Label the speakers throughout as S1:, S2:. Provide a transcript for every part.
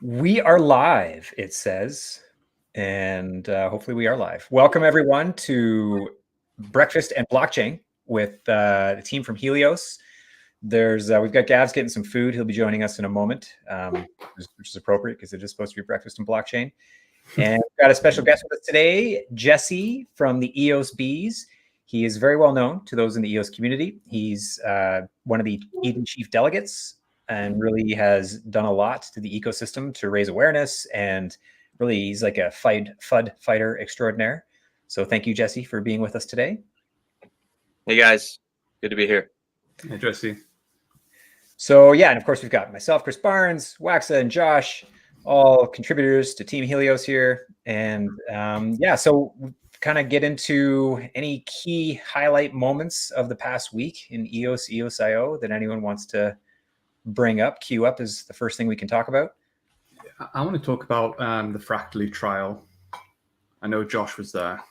S1: We are live, it says, and hopefully we are live. Welcome everyone to Breakfast and Blockchain with the team from Helios. We've got Gav's getting some food. He'll be joining us in a moment, which is appropriate because it is supposed to be Breakfast and Blockchain. And we've got a special guest with us today, Jesse from the EOS Bees. He is very well known to those in the EOS community. He's one of the Eden Chief Delegates and really has done a lot to the ecosystem to raise awareness. And really, he's like a FUD fighter extraordinaire. So thank you, Jesse, for being with us today.
S2: Hey, guys. Good to be here.
S3: Hey, Jesse.
S1: So, yeah, and of course, we've got myself, Chris Barnes, Waxa, and Josh, all contributors to Team Helios here. And yeah, so kind of get into any key highlight moments of the past week in EOS.io that anyone wants to bring up. Queue up is the first thing we can talk about.
S3: I want to talk about the Fractally trial. I know Josh was there.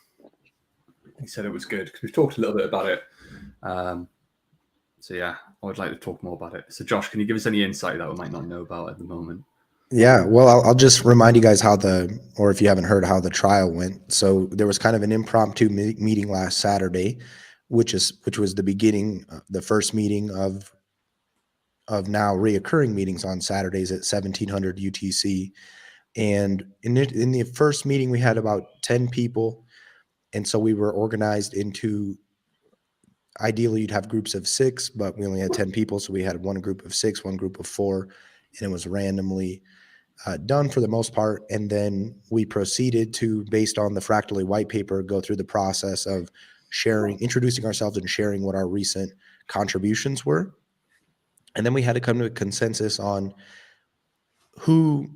S3: He said it was good because we've talked a little bit about it. So yeah, I would like to talk more about it. So Josh, can you give us any insight that we might not know about at the moment?
S4: Yeah, well, I'll just remind you guys or if you haven't heard, how the trial went. So there was kind of an impromptu meeting last Saturday, which was the beginning, the first meeting of now reoccurring meetings on Saturdays at 1700 UTC. And in the first meeting, we had about 10 people. And so we were organized into, ideally you'd have groups of 6, but we only had 10 people. So we had one group of 6, one group of 4, and it was randomly done for the most part. And then we proceeded to, based on the Fractally white paper, go through the process of introducing ourselves and sharing what our recent contributions were. And then we had to come to a consensus on who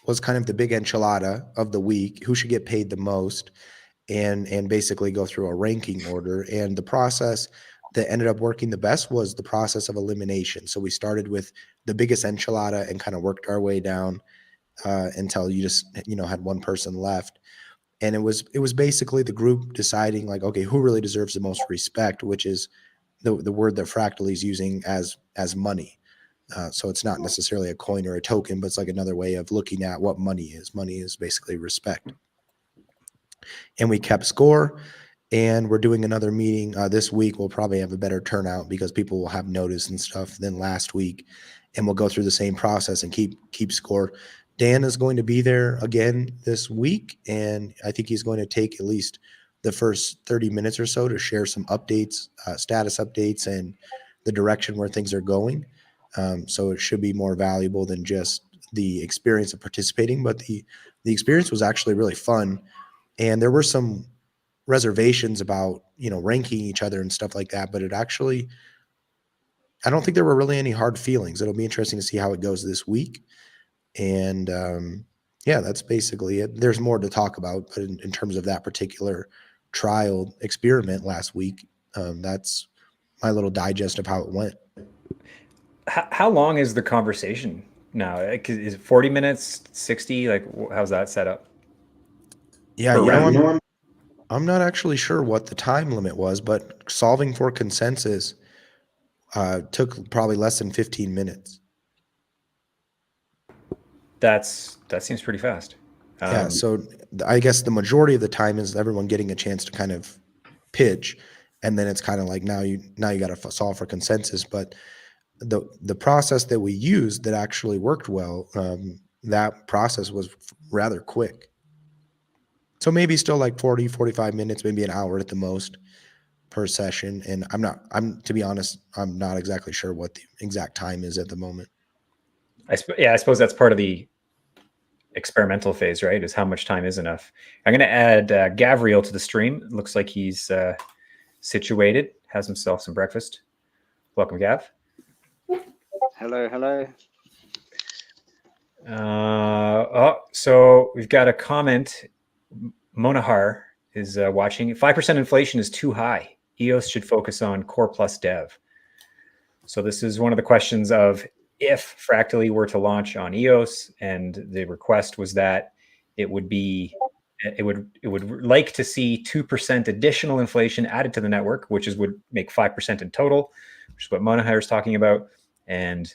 S4: was kind of the big enchilada of the week, who should get paid the most, and basically go through a ranking order. And the process that ended up working the best was the process of elimination. So we started with the biggest enchilada and kind of worked our way down until you just, had one person left. And it was basically the group deciding, like, okay, who really deserves the most respect, which is the word that Fractally is using as money. So it's not necessarily a coin or a token, but it's like another way of looking at what money is. Money is basically respect. And we kept score, and we're doing another meeting this week. We'll probably have a better turnout because people will have notice and stuff than last week, and we'll go through the same process and keep score. Dan is going to be there again this week, and I think he's going to take at least the first 30 minutes or so to share some updates, status updates, and the direction where things are going. So it should be more valuable than just the experience of participating, but the experience was actually really fun. And there were some reservations about, ranking each other and stuff like that, but I don't think there were really any hard feelings. It'll be interesting to see how it goes this week. And yeah, that's basically it. There's more to talk about, but in terms of that particular trial experiment last week, that's my little digest of how it went.
S1: How long is the conversation now? Is it 40 minutes, 60? Like, how's that set up?
S4: Yeah, I'm not actually sure what the time limit was, but solving for Consensys took probably less than 15 minutes.
S1: That seems pretty fast.
S4: Yeah, so I guess the majority of the time is everyone getting a chance to kind of pitch, and then it's kind of like now you got to solve for Consensys. But the process that we used that actually worked well, that process was rather quick. So maybe still like 40, 45 minutes, maybe an hour at the most per session. And to be honest, I'm not exactly sure what the exact time is at the moment.
S1: I suppose that's part of the experimental phase, right? Is how much time is enough. I'm going to add Gavriel to the stream. It looks like he's situated, has himself some breakfast. Welcome, Gav.
S5: Hello.
S1: So we've got a comment. Monahar is watching. 5% inflation is too high. EOS should focus on core plus dev. So this is one of the questions of, if Fractally were to launch on EOS, and the request was that it would like to see 2% additional inflation added to the network, which would make 5% in total, which is what Monahar is talking about. And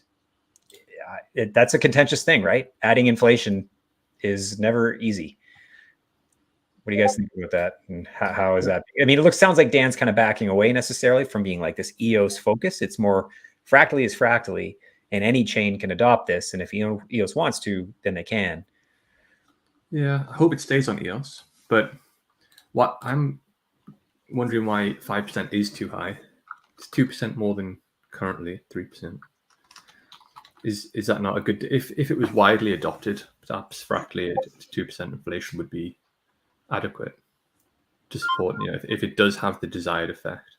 S1: that's a contentious thing, right? Adding inflation is never easy. What do you guys think about that? And how is that? I mean, sounds like Dan's kind of backing away necessarily from being like this EOS focus. It's more Fractally is Fractally, and any chain can adopt this. And if EOS wants to, then they can.
S3: Yeah, I hope it stays on EOS. But what I'm wondering why 5% is too high. It's 2% more than currently 3%. Is that not a good? If it was widely adopted, perhaps Fractally at 2% inflation would be adequate to support. If it does have the desired effect.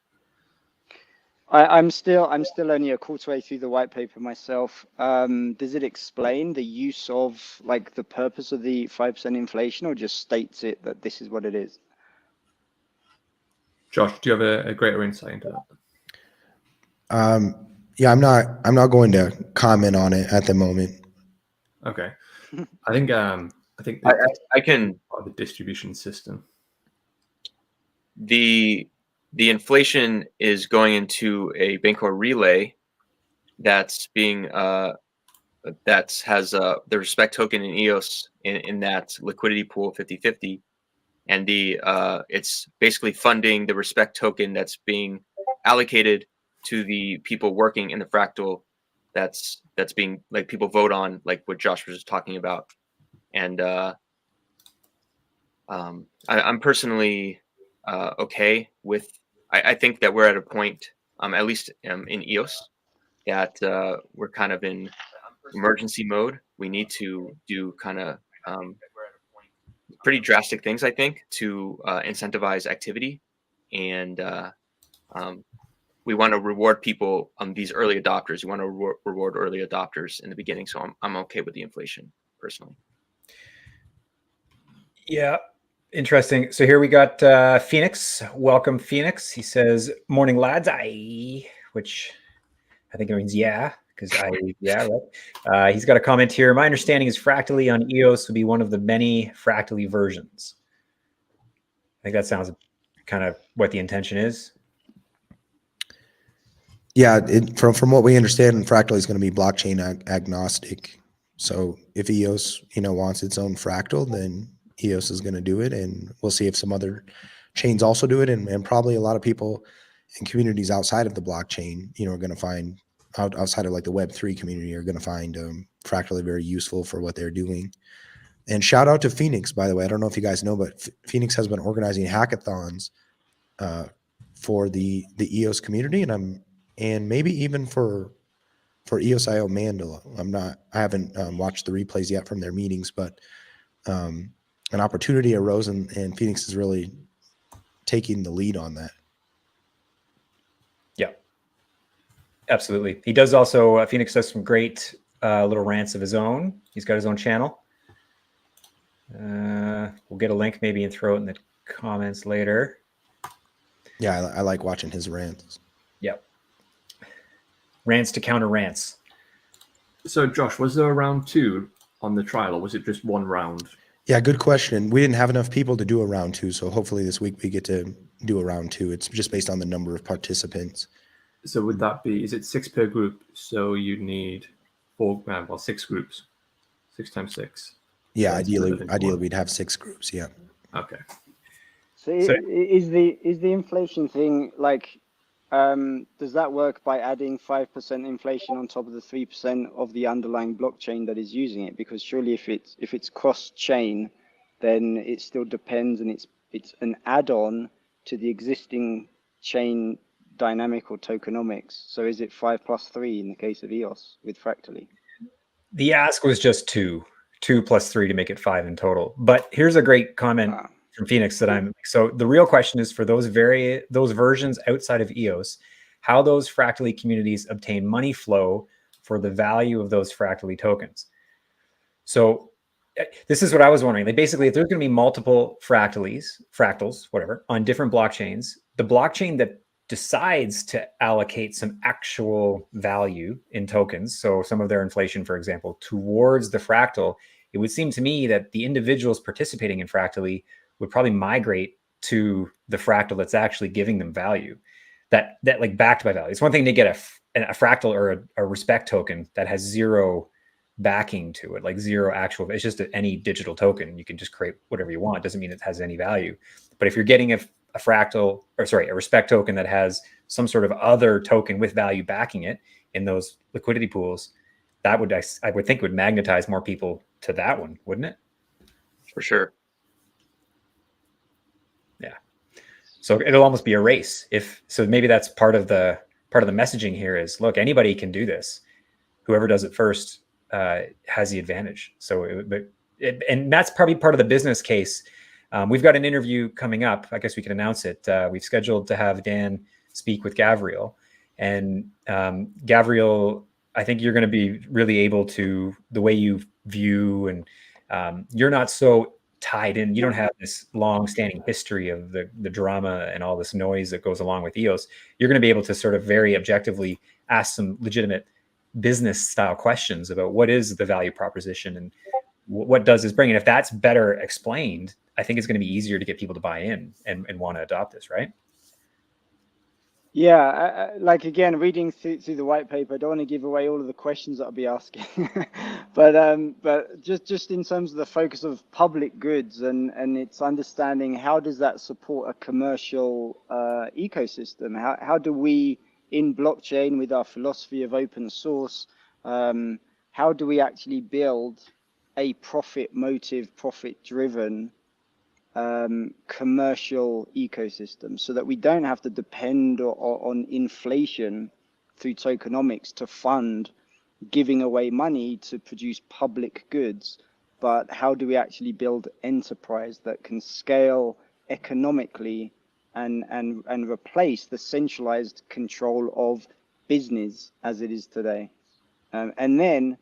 S5: I'm still only a quarter way through the white paper myself. Does it explain the use of like the purpose of the 5% inflation, or just states it that this is what it is?
S3: Josh, do you have a greater insight into
S4: that? Yeah, I'm not going to comment on it at the moment.
S3: Okay, I think
S2: I can
S3: the distribution system.
S2: The inflation is going into a Bancor relay that's being that has the respect token in EOS in that liquidity pool 50/50, and it's basically funding the respect token that's being allocated to the people working in the fractal. That's being like people vote on, like what Josh was just talking about, and I'm personally okay with. I think that we're at a point, at least in EOS, that we're kind of in emergency mode. We need to do kind of pretty drastic things, I think, to incentivize activity, and we want to reward people, these early adopters. We want to reward early adopters in the beginning. So I'm okay with the inflation personally.
S1: Yeah. Interesting. So here we got Phoenix. Welcome, Phoenix. He says, "Morning, lads." Which I think it means yeah, because yeah, right. He's got a comment here. "My understanding is Fractally on EOS will be one of the many Fractally versions." I think that sounds kind of what the intention is.
S4: Yeah, from what we understand, Fractally is going to be blockchain agnostic. So if EOS wants its own fractal, then EOS is going to do it, and we'll see if some other chains also do it, and probably a lot of people in communities outside of the blockchain, are going to find outside of like the Web3 community are going to find Fractally very useful for what they're doing. And shout out to Phoenix, by the way. I don't know if you guys know, but Phoenix has been organizing hackathons for the EOS community, and maybe even for EOS.io Mandala. I haven't watched the replays yet from their meetings, but an opportunity arose, and Phoenix is really taking the lead on that.
S1: Yeah, absolutely. He does also, Phoenix does some great little rants of his own. He's got his own channel. We'll get a link maybe and throw it in the comments later.
S4: Yeah, I like watching his rants.
S1: Yep. Rants to counter rants.
S3: So Josh, was there a round 2 on the trial, or was it just one round?
S4: Yeah, good question. We didn't have enough people to do a round 2, so hopefully this week we get to do a round 2. It's just based on the number of participants.
S3: So would that be, is it 6 per group? So you'd need 6 groups, 6 times 6.
S4: Yeah, ideally we'd have 6 groups. Yeah.
S3: Okay.
S5: So is the inflation thing like, does that work by adding 5% inflation on top of the 3% of the underlying blockchain that is using it? Because surely if it's cross-chain, then it still depends, and it's an add-on to the existing chain dynamic or tokenomics. So is it 5 plus 3 in the case of EOS with Fractally?
S1: The ask was just 2 plus 3 to make it 5 in total. But here's a great comment from Phoenix that so the real question is for those versions outside of EOS, how those Fractally communities obtain money flow for the value of those Fractally tokens. So this is what I was wondering. Like basically, if there's going to be multiple fractals, whatever, on different blockchains, the blockchain that decides to allocate some actual value in tokens, so some of their inflation, for example, towards the fractal, it would seem to me that the individuals participating in Fractally would probably migrate to the fractal that's actually giving them value, that like backed by value. It's one thing to get a fractal or a respect token that has zero backing to it, like zero actual. It's just any digital token. You can just create whatever you want. It doesn't mean it has any value. But if you're getting a fractal, or sorry, a respect token that has some sort of other token with value backing it in those liquidity pools, that would, I would think, would magnetize more people to that one, wouldn't it?
S2: For sure.
S1: Yeah. So it'll almost be a race. So maybe that's part of the messaging here is, look, anybody can do this. Whoever does it first has the advantage. So, and that's probably part of the business case. We've got an interview coming up. I guess we can announce it. We've scheduled to have Dan speak with Gavriel, and Gavriel, I think you're going to be really able to, the way you view, and you're not so tied in. You don't have this long-standing history of the drama and all this noise that goes along with EOS. You're going to be able to sort of very objectively ask some legitimate business style questions about what is the value proposition and what does this bring. And if that's better explained, I think it's going to be easier to get people to buy in and want to adopt this, right?
S5: Yeah, like again, reading through the white paper, I don't want to give away all of the questions that I'll be asking, but just in terms of the focus of public goods and its understanding, how does that support a commercial ecosystem? How do we, in blockchain, with our philosophy of open source, how do we actually build a profit motive, profit driven commercial ecosystem, so that we don't have to depend on inflation through tokenomics to fund giving away money to produce public goods? But how do we actually build enterprise that can scale economically and replace the centralized control of business as it is today, and then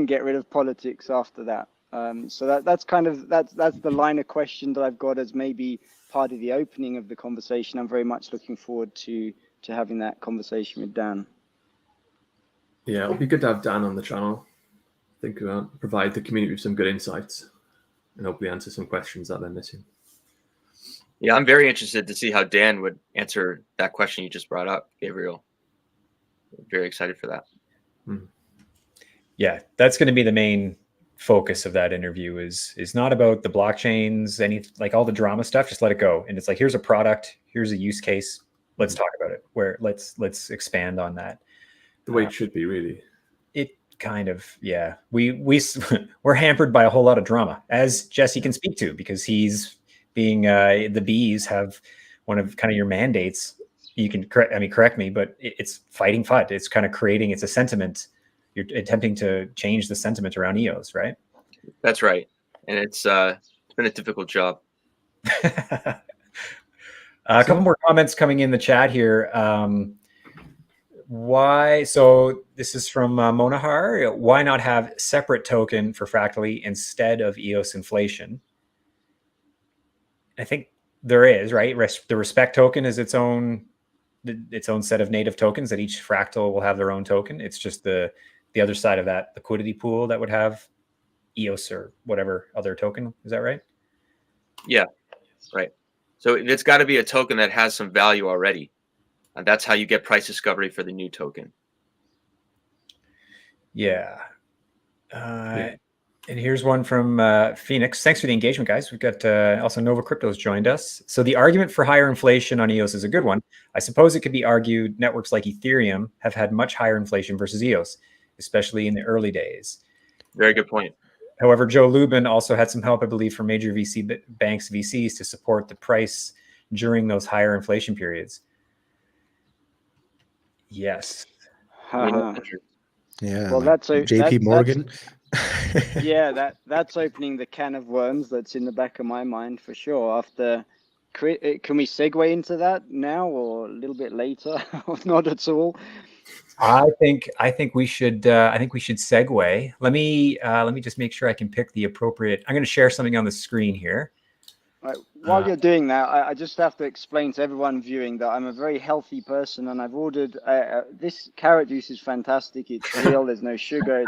S5: get rid of politics after that? So that's the line of question that I've got as maybe part of the opening of the conversation. I'm very much looking forward to having that conversation with Dan.
S3: Yeah, it'll be good to have Dan on the channel. I think provide the community with some good insights and hopefully answer some questions that they're missing.
S2: Yeah, I'm very interested to see how Dan would answer that question you just brought up, Gabriel. Very excited for that.
S1: Yeah, that's going to be the main focus of that interview is not about the blockchains, like all the drama stuff. Just let it go. And it's like, here's a product, here's a use case. Let's talk about it. Let's expand on that.
S3: The way it should be, really.
S1: It kind of, yeah. We're hampered by a whole lot of drama, as Jesse can speak to, because he's being the bees have one of kind of your mandates. You can correct me, but it's fighting FUD. It's kind of it's a sentiment. You're attempting to change the sentiment around EOS, right?
S2: That's right. And it's been a difficult job.
S1: A couple more comments coming in the chat here. So this is from Monahar. Why not have separate token for Fractally instead of EOS inflation? I think there is, right? The respect token is its own set of native tokens that each fractal will have their own token. It's just the other side of that liquidity pool that would have EOS or whatever other token. Is that right?
S2: Yeah, right. So it's got to be a token that has some value already. And that's how you get price discovery for the new token.
S1: Yeah. And here's one from Phoenix. Thanks for the engagement, guys. We've got also Nova Crypto's joined us. So the argument for higher inflation on EOS is a good one. I suppose it could be argued networks like Ethereum have had much higher inflation versus EOS, especially in the early days.
S2: Very good point.
S1: However, Joe Lubin also had some help, I believe, from major VCs to support the price during those higher inflation periods. Yes.
S4: Yeah.
S5: Well, that's
S4: JP Morgan.
S5: That's opening the can of worms that's in the back of my mind for sure. Can we segue into that now or a little bit later? Or not at all?
S1: I think we should segue. Let me just make sure I can pick the appropriate. I'm going to share something on the screen here.
S5: Right. While you're doing that, I just have to explain to everyone viewing that I'm a very healthy person, and I've ordered this carrot juice is fantastic. It's real. There's no sugar.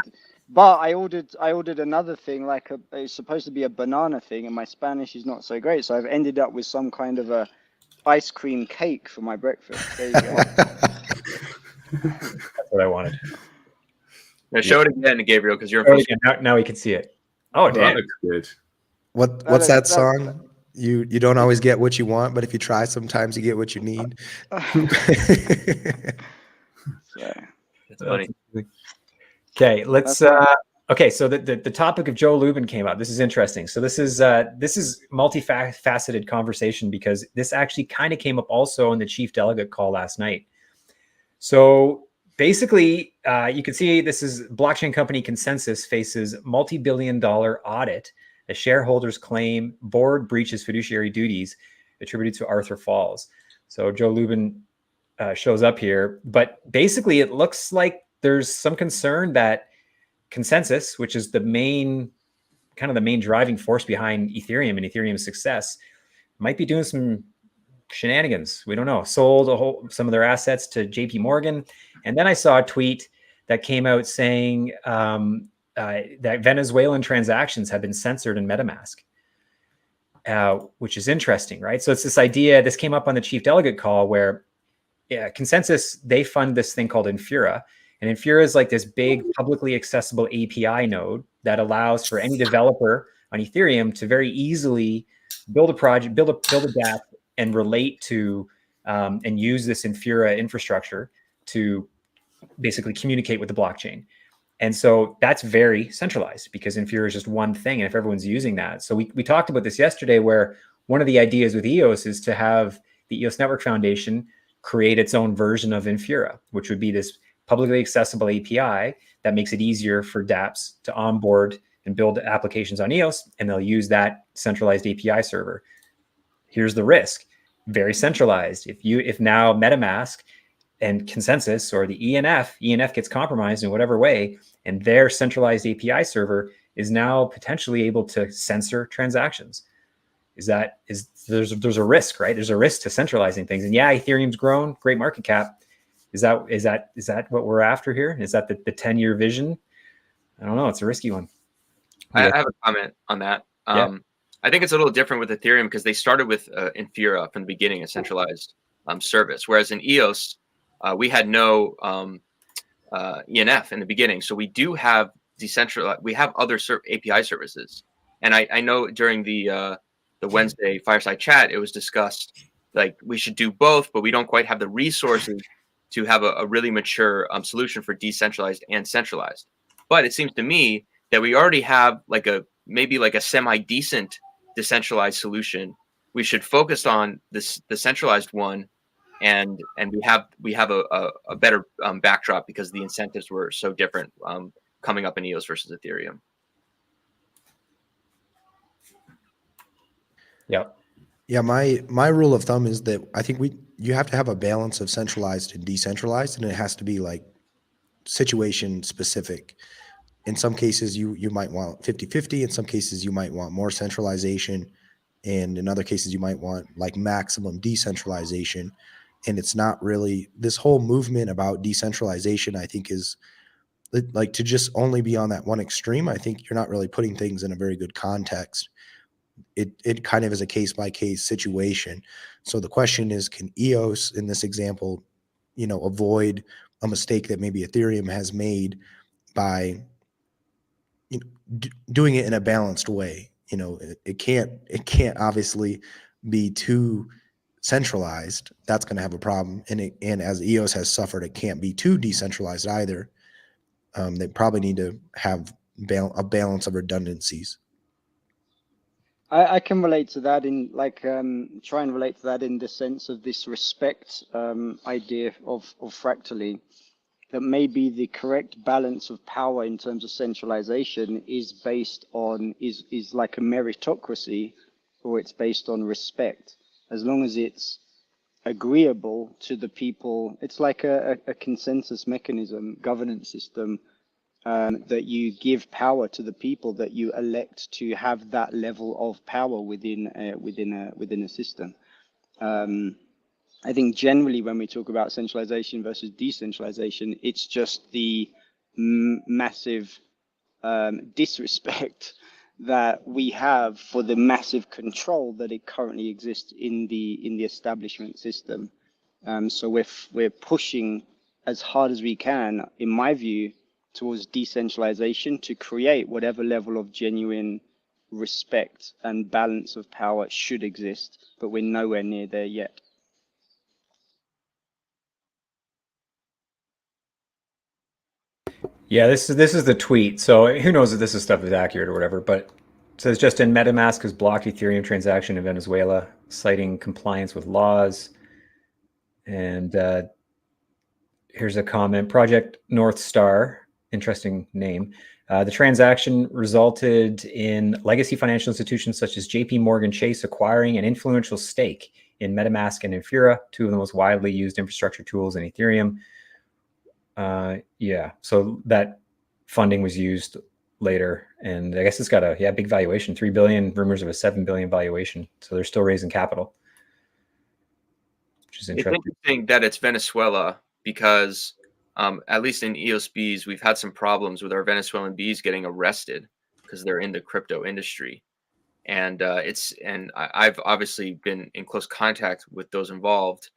S5: But I ordered another thing, like it's supposed to be a banana thing, and my Spanish is not so great, so I've ended up with some kind of a ice cream cake for my breakfast. There you go.
S1: That's what I wanted.
S2: Now show it again, Gabriel, because you're in
S1: Oh,
S2: full
S1: yeah, now we can see it. Oh,
S3: Oh, that
S1: damn.
S3: looks good.
S4: What's that song? You don't always get what you want, but if you try, sometimes you get what you need.
S2: It's funny.
S1: Okay, let's. Okay, so the topic of Joe Lubin came up. This is interesting. So this is multifaceted conversation because this actually kind of came up also in the chief delegate call last night. So basically, you can see this is blockchain company Consensys faces multi-billion-dollar audit as shareholders claim board breaches fiduciary duties attributed to Arthur Falls. So Joe Lubin shows up here, but basically it looks like there's some concern that Consensys, which is the main driving force behind Ethereum and Ethereum's success, might be doing some shenanigans. We don't know. Sold some of their assets to JP Morgan. And then I saw a tweet that came out saying that Venezuelan transactions have been censored in MetaMask, which is interesting, right? So it's this idea, this came up on the chief delegate call where Consensys, they fund this thing called Infura. And Infura is like this big publicly accessible API node that allows for any developer on Ethereum to very easily build a project, build a dApp, and relate to and use this Infura infrastructure to basically communicate with the blockchain. And so that's very centralized because Infura is just one thing. And if everyone's using that, so we talked about this yesterday, where one of the ideas with EOS is to have the EOS Network Foundation create its own version of Infura, which would be this publicly accessible API that makes it easier for dApps to onboard and build applications on EOS, and they'll use that centralized API server. Here's the risk: very centralized. If now MetaMask and Consensys or the ENF gets compromised in whatever way, and their centralized API server is now potentially able to censor transactions. There's a risk, right? There's a risk to centralizing things. And yeah, Ethereum's grown, great market cap. Is that what we're after here? Is that the 10-year vision? I don't know. It's a risky one.
S2: I have a comment on that. I think it's a little different with Ethereum because they started with Infura from the beginning, a centralized service, whereas in EOS, we had no ENF in the beginning. So we do have decentralized. We have other API services, and I know during the Wednesday fireside chat, it was discussed like we should do both, but we don't quite have the resources to have a really mature solution for decentralized and centralized. But it seems to me that we already have maybe a semi-decent decentralized solution. We should focus on the centralized one, and we have a better backdrop because the incentives were so different coming up in EOS versus Ethereum.
S4: Yeah, my rule of thumb is that I think you have to have a balance of centralized and decentralized, and it has to be like situation specific. In some cases, you might want 50-50. In some cases, you might want more centralization. And in other cases, you might want like maximum decentralization. And it's not really this whole movement about decentralization, I think, is like to just only be on that one extreme. I think you're not really putting things in a very good context. It kind of is a case-by-case situation. So the question is, can EOS in this example, avoid a mistake that maybe Ethereum has made by doing it in a balanced way? It can't obviously be too centralized. That's going to have a problem. And as EOS has suffered, it can't be too decentralized either. They probably need to have a balance of redundancies.
S5: I can relate to that in try and relate to that in the sense of this respect idea of Fractally, that maybe the correct balance of power in terms of centralization is based on is like a meritocracy, or it's based on respect. As long as it's agreeable to the people, it's like a consensus mechanism, governance system, that you give power to the people that you elect to have that level of power within a system. I think generally when we talk about centralization versus decentralization, it's just the massive disrespect that we have for the massive control that it currently exists in the establishment system. So we're pushing as hard as we can, in my view, towards decentralization to create whatever level of genuine respect and balance of power should exist, but we're nowhere near there yet.
S1: Yeah, this is the tweet. So who knows if this stuff is accurate or whatever, but it says just in MetaMask has blocked Ethereum transaction in Venezuela, citing compliance with laws. And here's a comment. Project North Star, interesting name. The transaction resulted in legacy financial institutions such as JP Morgan Chase acquiring an influential stake in MetaMask and Infura, two of the most widely used infrastructure tools in Ethereum. Yeah, so that funding was used later, and I guess it's got a big valuation, 3 billion, rumors of a 7 billion valuation. So they're still raising capital, which is interesting.
S2: It's interesting that it's Venezuela because at least in EOS Bees, we've had some problems with our Venezuelan bees getting arrested because they're in the crypto industry. And I've obviously been in close contact with those involved.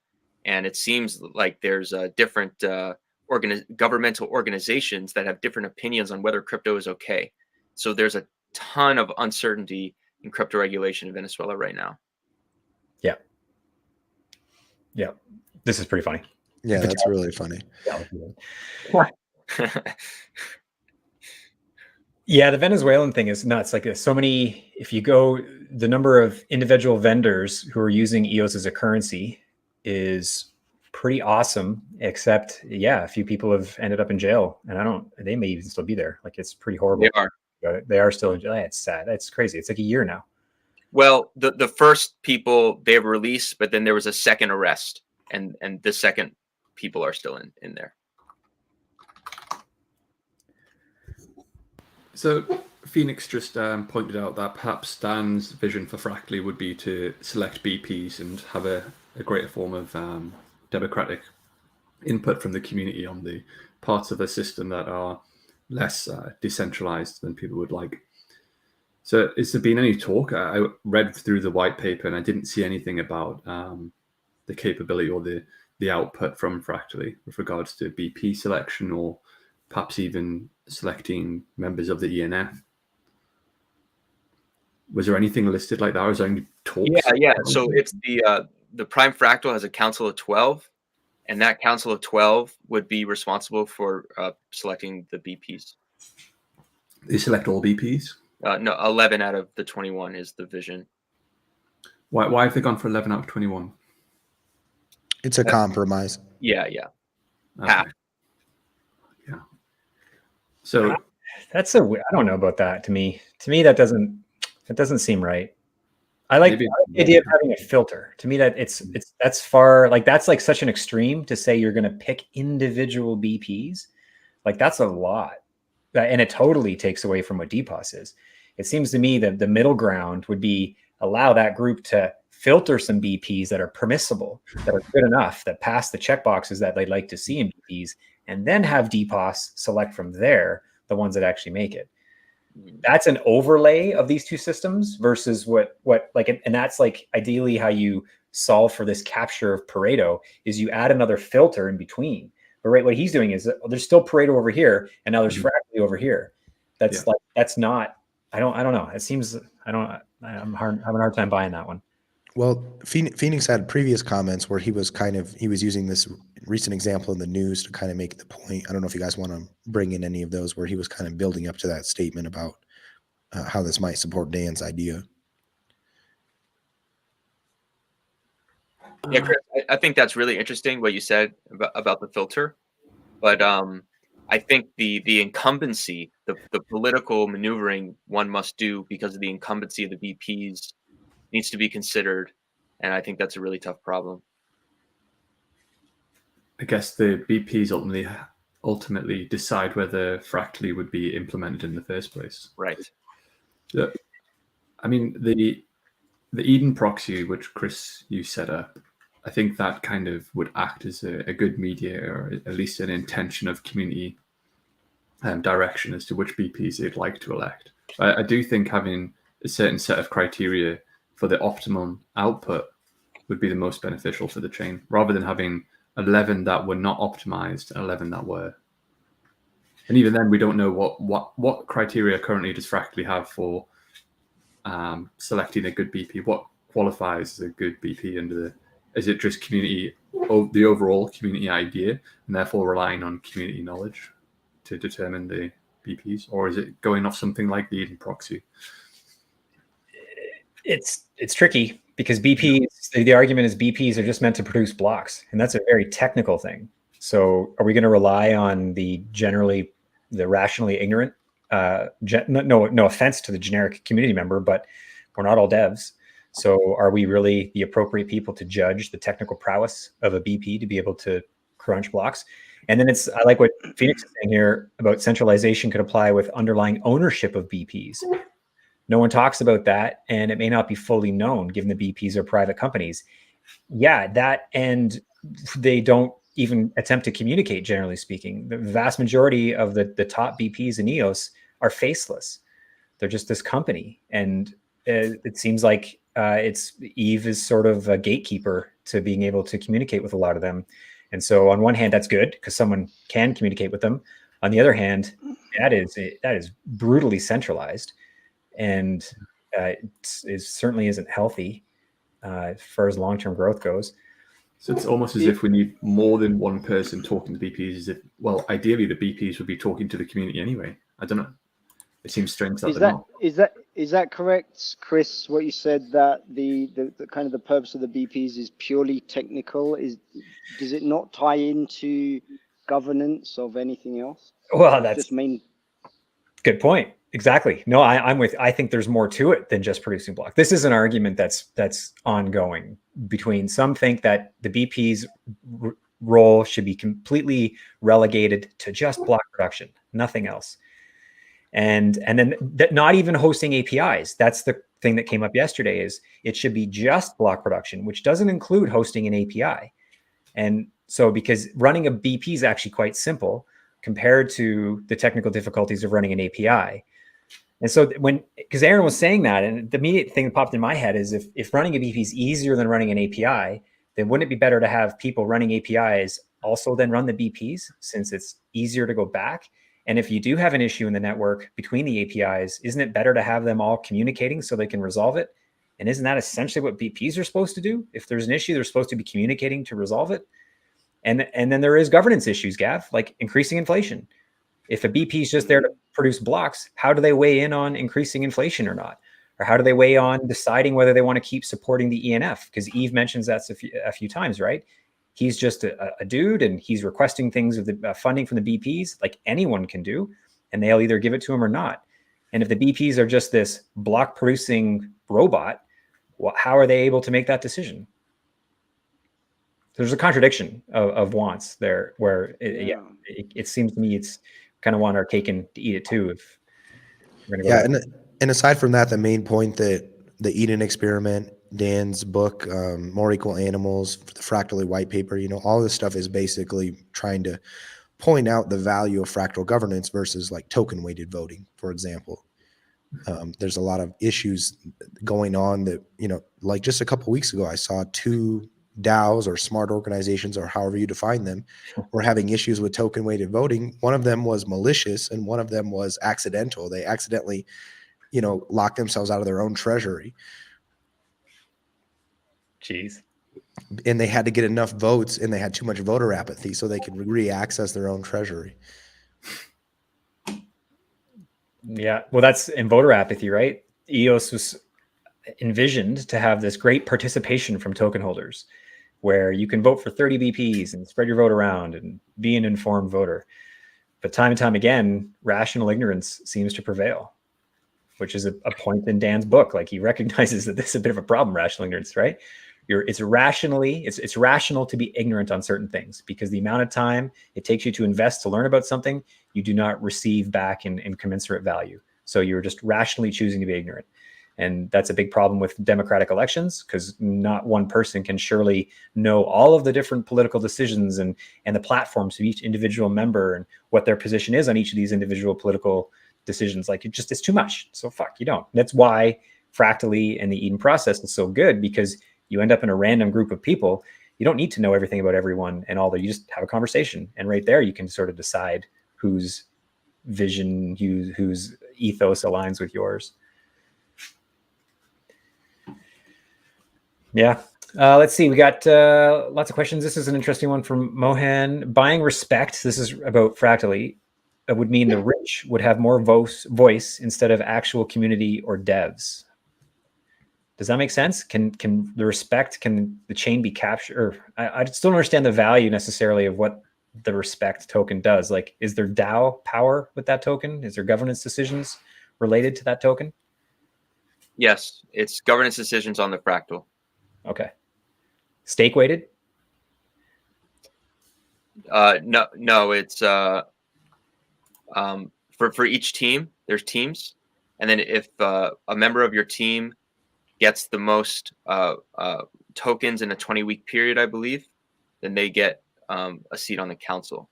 S2: And it seems like there's different governmental organizations that have different opinions on whether crypto is okay. So there's a ton of uncertainty in crypto regulation in Venezuela right now.
S1: Yeah. Yeah. This is pretty funny.
S4: Yeah, that's really funny.
S1: Yeah, the Venezuelan thing is nuts. Like so many, if you go, the number of individual vendors who are using EOS as a currency is pretty awesome, except a few people have ended up in jail, and they may even still be there. Like it's pretty horrible. They are still in jail. It's sad. It's crazy. It's like a year now.
S2: Well, the first people they have released, but then there was a second arrest, and the second people are still in there.
S3: So Phoenix just pointed out that perhaps Dan's vision for Fractally would be to select BPs and have a greater form of democratic input from the community on the parts of the system that are less decentralized than people would like. So has there been any talk? I read through the white paper and I didn't see anything about the capability or the output from Fractally with regards to BP selection or perhaps even selecting members of the ENF. Was there anything listed like that, or was there any talks?
S2: Yeah. So it's the Prime Fractal has a council of 12, and that council of 12 would be responsible for selecting the BPs.
S3: They select all BPs?
S2: No, 11 out of the 21 is the vision.
S3: Why have they gone for 11 out of 21?
S4: It's a compromise.
S2: Yeah.
S3: Okay.
S2: Half.
S3: Yeah. So
S1: I don't know about that. To me, that doesn't seem right. I like the idea of having a filter. To me, that's far, like that's like such an extreme to say you're going to pick individual BPs. Like that's a lot, and it totally takes away from what DPoS is. It seems to me that the middle ground would be allow that group to filter some BPs that are permissible, that are good enough, that pass the checkboxes that they'd like to see in BPs, and then have DPoS select from there the ones that actually make it. That's an overlay of these two systems versus what like, and that's like ideally how you solve for this capture of Pareto is you add another filter in between. But right, what he's doing is there's still Pareto over here, and now there's Fractally over here. That's like that's not. I don't know. It seems I'm having a hard time buying that one.
S4: Well, Phoenix had previous comments where he was using this recent example in the news to kind of make the point. I don't know if you guys want to bring in any of those where he was kind of building up to that statement about how this might support Dan's idea.
S2: Yeah, Chris, I think that's really interesting what you said about the filter. But I think the incumbency, the political maneuvering one must do because of the incumbency of the VPs needs to be considered. And I think that's a really tough problem.
S3: I guess the BPs ultimately decide whether Fractally would be implemented in the first place.
S2: Right.
S3: Yeah. I mean, the Eden proxy, which Chris, you set up, I think that kind of would act as a good mediator, or at least an intention of community direction as to which BPs they'd like to elect. I do think having a certain set of criteria for the optimum output would be the most beneficial for the chain, rather than having 11 that were not optimized and 11 that were. And even then, we don't know what criteria currently does Fractally have for selecting a good BP. What qualifies as a good BP is it just the overall community idea, and therefore relying on community knowledge to determine the BPs, or is it going off something like the Eden proxy?
S1: It's tricky because BPs, the argument is BPs are just meant to produce blocks, and that's a very technical thing. So are we going to rely on the rationally ignorant? No offense to the generic community member, but we're not all devs. So are we really the appropriate people to judge the technical prowess of a BP to be able to crunch blocks? And then I like what Phoenix is saying here about centralization could apply with underlying ownership of BPs. No one talks about that, and it may not be fully known given the BPs are private companies. Yeah, that, and they don't even attempt to communicate, generally speaking. The vast majority of the top BPs in EOS are faceless. They're just this company. And it seems like Eve is sort of a gatekeeper to being able to communicate with a lot of them. And so on one hand, that's good because someone can communicate with them. On the other hand, that is brutally centralized. And it certainly isn't healthy as far as long-term growth goes.
S3: So it's almost as if we need more than one person talking to BPs. Well, ideally the BPs would be talking to the community anyway. I don't know. It seems strange that they're not.
S5: Is that correct, Chris? What you said, that the kind of the purpose of the BPs is purely technical. Does it not tie into governance of anything else?
S1: Well, that's
S5: just main.
S1: Good point. Exactly. No, I think there's more to it than just producing blocks. This is an argument that's ongoing between some think that the BP's role should be completely relegated to just block production, nothing else. And then not even hosting APIs. That's the thing that came up yesterday, is it should be just block production, which doesn't include hosting an API. And so because running a BP is actually quite simple compared to the technical difficulties of running an API. And so because Aaron was saying that, and the immediate thing that popped in my head is if running a BP is easier than running an API, then wouldn't it be better to have people running APIs also then run the BPs, since it's easier to go back? And if you do have an issue in the network between the APIs, isn't it better to have them all communicating so they can resolve it? And isn't that essentially what BPs are supposed to do? If there's an issue, they're supposed to be communicating to resolve it. And then there is governance issues, Gav, like increasing inflation. If a BP is just there to produce blocks, how do they weigh in on increasing inflation or not? Or how do they weigh on deciding whether they want to keep supporting the ENF? Because Eve mentions that a few times, right? He's just a dude, and he's requesting things of the funding from the BPs like anyone can do, and they'll either give it to him or not. And if the BPs are just this block producing robot, well, how are they able to make that decision? There's a contradiction of wants there, where it seems to me it's kind of want our cake and eat it too. If we're gonna go
S4: and aside from that, the main point that the Eden experiment, Dan's book, More Equal Animals, the Fractally white paper, all this stuff is basically trying to point out the value of fractal governance versus like token weighted voting, for example. There's a lot of issues going on that, like just a couple of weeks ago, I saw 2 DAOs or smart organizations, or however you define them, were having issues with token weighted voting. One of them was malicious and one of them was accidental. They accidentally, locked themselves out of their own treasury.
S1: Jeez.
S4: And they had to get enough votes, and they had too much voter apathy so they could re-access their own treasury.
S1: Yeah, well, that's in voter apathy, right? EOS was envisioned to have this great participation from token holders, where you can vote for 30 BPs and spread your vote around and be an informed voter. But time and time again, rational ignorance seems to prevail, which is a point in Dan's book. Like, he recognizes that this is a bit of a problem, rational ignorance, right? It's rational to be ignorant on certain things, because the amount of time it takes you to invest to learn about something, you do not receive back in commensurate value. So you're just rationally choosing to be ignorant. And that's a big problem with democratic elections, because not one person can surely know all of the different political decisions and the platforms of each individual member and what their position is on each of these individual political decisions. Like, it's too much. So you don't. That's why Fractally and the Eden process is so good, because you end up in a random group of people. You don't need to know everything about everyone and all that. You just have a conversation, and right there you can sort of decide who's vision, whose ethos aligns with yours. Yeah. Let's see. We got lots of questions. This is an interesting one from Mohan. Buying respect. This is about Fractally. Would mean the rich would have more voice instead of actual community or devs. Does that make sense? Can the respect, can the chain be captured? I still don't understand the value necessarily of what the respect token does. Like, is there DAO power with that token? Is there governance decisions related to that token?
S2: Yes, it's governance decisions on the Fractal.
S1: Okay. Stake weighted?
S2: No, it's for each team, there's teams. And then if a member of your team gets the most tokens in a 20-week period, I believe, then they get a seat on the council.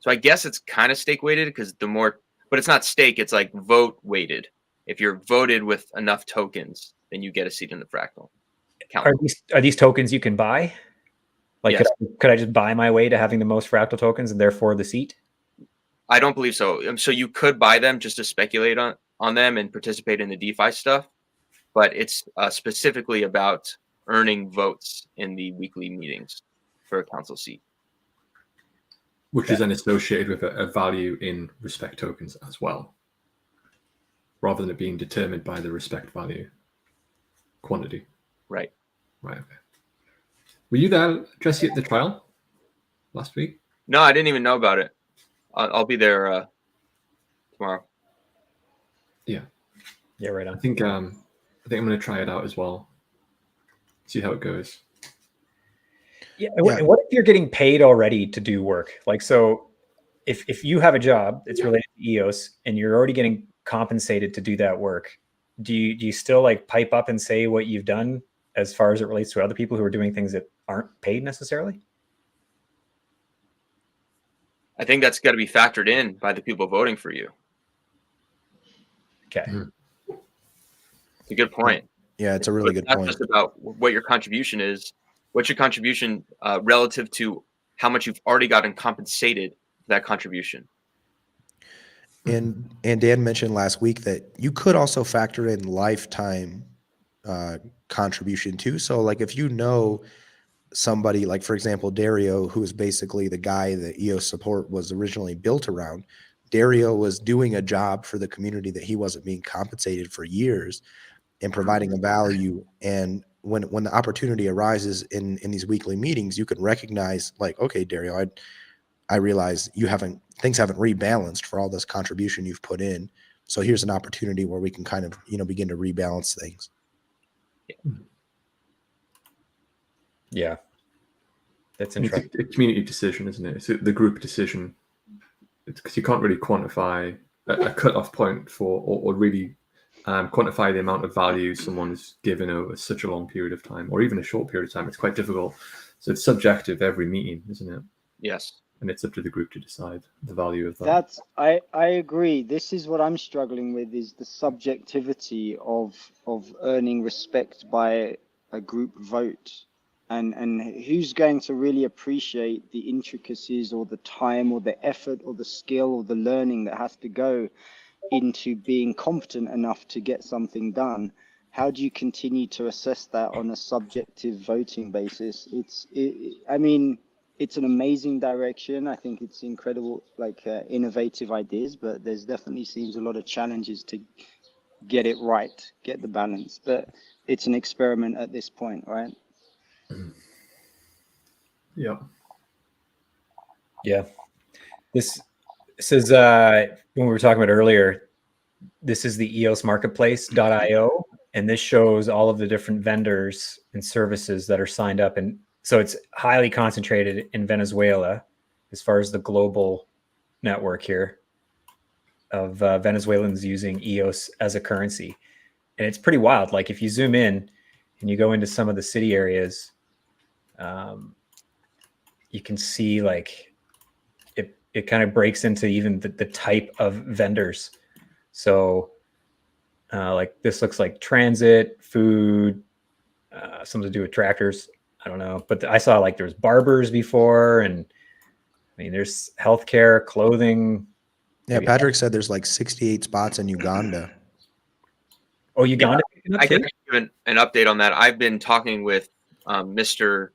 S2: So I guess it's kind of stake weighted, because the more, but it's not stake, it's like vote weighted. If you're voted with enough tokens, then you get a seat in the Fractal council.
S1: Are these tokens you can buy? Like,
S2: yes.
S1: could I just buy my way to having the most Fractal tokens and therefore the seat?
S2: I don't believe so. So you could buy them just to speculate on them and participate in the DeFi stuff, but it's specifically about earning votes in the weekly meetings for a council seat.
S3: Which is then associated with a value in respect tokens as well, rather than it being determined by the respect value quantity.
S2: Right.
S3: Right. Okay. Were you there, Jesse, at the trial last week?
S2: No, I didn't even know about it. I'll be there tomorrow.
S3: Yeah.
S1: Yeah, right on.
S3: I think I'm going to try it out as well. See how it goes.
S1: Yeah. And what if you're getting paid already to do work? Like, so if you have a job that's related to EOS and you're already getting compensated to do that work, do you still like pipe up and say what you've done as far as it relates to other people who are doing things that aren't paid necessarily?
S2: I think that's got to be factored in by the people voting for you.
S1: Okay.
S2: It's a good point.
S4: Yeah, it's a really good point.
S2: It's not just about what your contribution is. What's your contribution relative to how much you've already gotten compensated for that contribution?
S4: And Dan mentioned last week that you could also factor in lifetime contribution too. So like if you know somebody, like for example, Dario, who is basically the guy that EOS support was originally built around, Dario was doing a job for the community that he wasn't being compensated for years and providing a value. And when the opportunity arises in these weekly meetings, you can recognize like, okay, Dario, I realize things haven't rebalanced for all this contribution you've put in. So here's an opportunity where we can kind of, begin to rebalance things.
S1: Yeah. That's interesting.
S3: It's a community decision, isn't it? It's the group decision. Because you can't really quantify a cutoff point for, or really quantify the amount of value someone's given over such a long period of time, or even a short period of time. It's quite difficult. So it's subjective every meeting, isn't it?
S2: Yes.
S3: And it's up to the group to decide the value of that.
S5: I agree. This is what I'm struggling with, is the subjectivity of earning respect by a group vote. And who's going to really appreciate the intricacies or the time or the effort or the skill or the learning that has to go into being competent enough to get something done? How do you continue to assess that on a subjective voting basis? I mean, it's an amazing direction. I think it's incredible, like innovative ideas, but there's definitely seems a lot of challenges to get it right, get the balance. But it's an experiment at this point, right?
S3: Yeah.
S1: Yeah. This is when we were talking about earlier, this is the EOS marketplace.io, and this shows all of the different vendors and services that are signed up. And so it's highly concentrated in Venezuela as far as the global network here of Venezuelans using EOS as a currency. And it's pretty wild. Like if you zoom in and you go into some of the city areas, you can see like it kind of breaks into even the type of vendors. So like this looks like transit, food, something to do with tractors. I don't know, but I saw like there was barbers before, and I mean there's healthcare, clothing,
S4: Yeah,
S1: Maybe.
S4: Patrick said there's like 68 spots in Uganda.
S1: Oh, Uganda.
S2: I can give an update on that. I've been talking with Mr.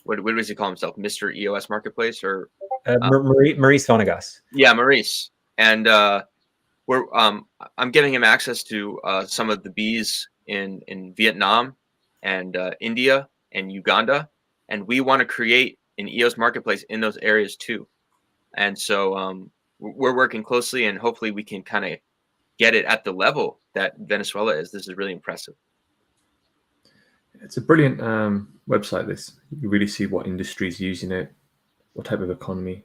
S2: What does he call himself? Mr. EOS Marketplace or
S1: Maurice Vonegas.
S2: yeah, Maurice. And I'm giving him access to some of the bees in Vietnam and India and Uganda, and we want to create an EOS Marketplace in those areas too. And so we're working closely, and hopefully we can kind of get it at the level that Venezuela is. This is really impressive.
S3: It's a brilliant website. This, you really see what industries using it, what type of economy.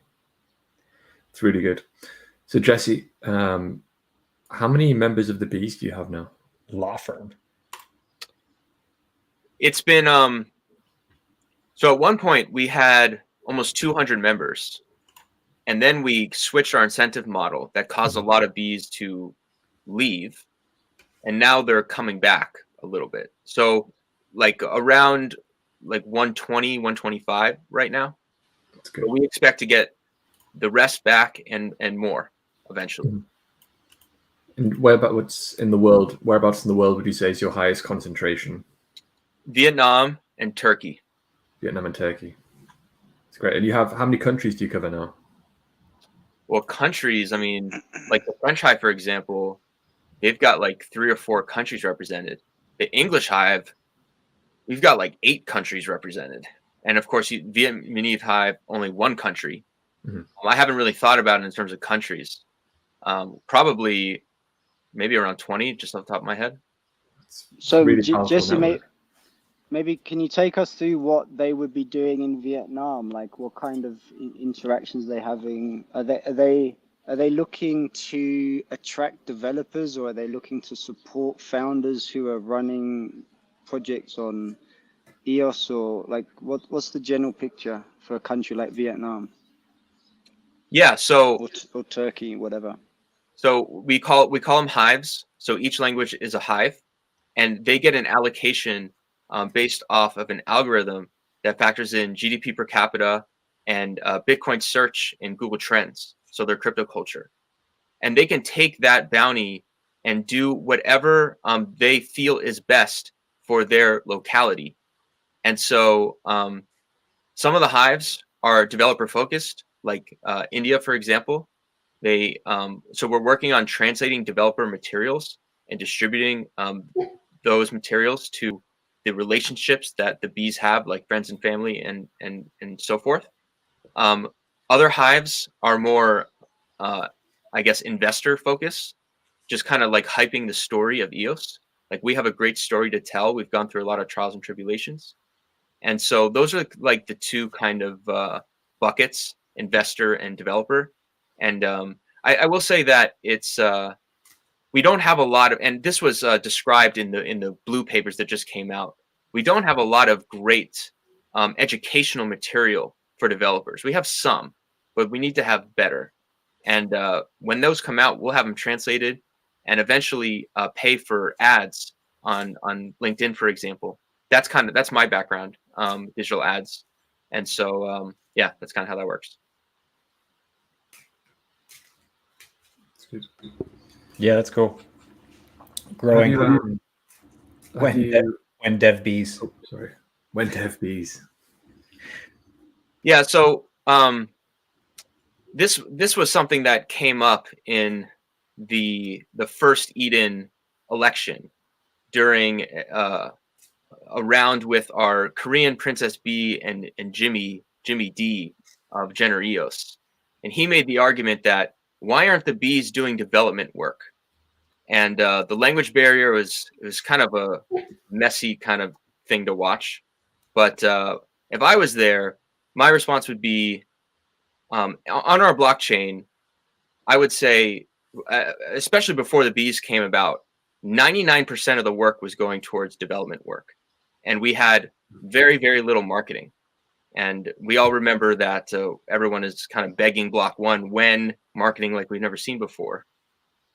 S3: It's really good. So Jesse, how many members of the Bees do you have now?
S1: Law firm.
S2: It's been so at one point we had almost 200 members, and then we switched our incentive model that caused a lot of bees to leave, and now they're coming back a little bit. So like around like 120, 125 right now.
S3: That's good.
S2: But we expect to get the rest back and more eventually.
S3: And whereabouts in the world would you say is your highest concentration?
S2: Vietnam and Turkey.
S3: Vietnam and Turkey. It's great. And you have, how many countries do you cover now?
S2: Well, countries, I mean, like the French Hive, for example, they've got like 3 or 4 countries represented. The English Hive, we've got like 8 countries represented. And of course, Vietnamese Hive, only 1 country.
S3: Mm-hmm.
S2: I haven't really thought about it in terms of countries. Probably maybe around 20, just off the top of my head.
S5: So
S3: really
S5: Jesse, maybe can you take us through what they would be doing in Vietnam? Like what kind of interactions they're having? Are they looking to attract developers, or are they looking to support founders who are running projects on EOS, or like what's the general picture for a country like Vietnam?
S2: Yeah, so
S5: or Turkey, whatever.
S2: So we call them hives. So each language is a hive, and they get an allocation based off of an algorithm that factors in GDP per capita and Bitcoin search in Google Trends. So their crypto culture, and they can take that bounty and do whatever they feel is best for their locality. And so some of the hives are developer focused, like India, for example. They so we're working on translating developer materials and distributing those materials to the relationships that the bees have, like friends and family and so forth. Other hives are more, I guess, investor focused, just kind of like hyping the story of EOS. Like we have a great story to tell. We've gone through a lot of trials and tribulations. And so those are like the 2 kind of buckets, investor and developer. And I will say that it's we don't have a lot of, and this was described in the blue papers that just came out. We don't have a lot of great educational material for developers. We have some, but we need to have better. And when those come out, we'll have them translated and eventually pay for ads on LinkedIn, for example. That's my background, digital ads. And so, yeah, that's kind of how that works.
S1: Yeah, that's cool. Growing when dev bees.
S3: Oh, sorry. When dev bees.
S2: Yeah, so this was something that came up in the first Eden election during a round with our Korean Princess B and Jimmy D of Jenner EOS. And he made the argument that why aren't the bees doing development work? And the language barrier was kind of a messy kind of thing to watch. But if I was there, my response would be on our blockchain, I would say, especially before the bees came about, 99% of the work was going towards development work. And we had very, very little marketing. And we all remember that everyone is kind of begging block 1 when marketing like we've never seen before.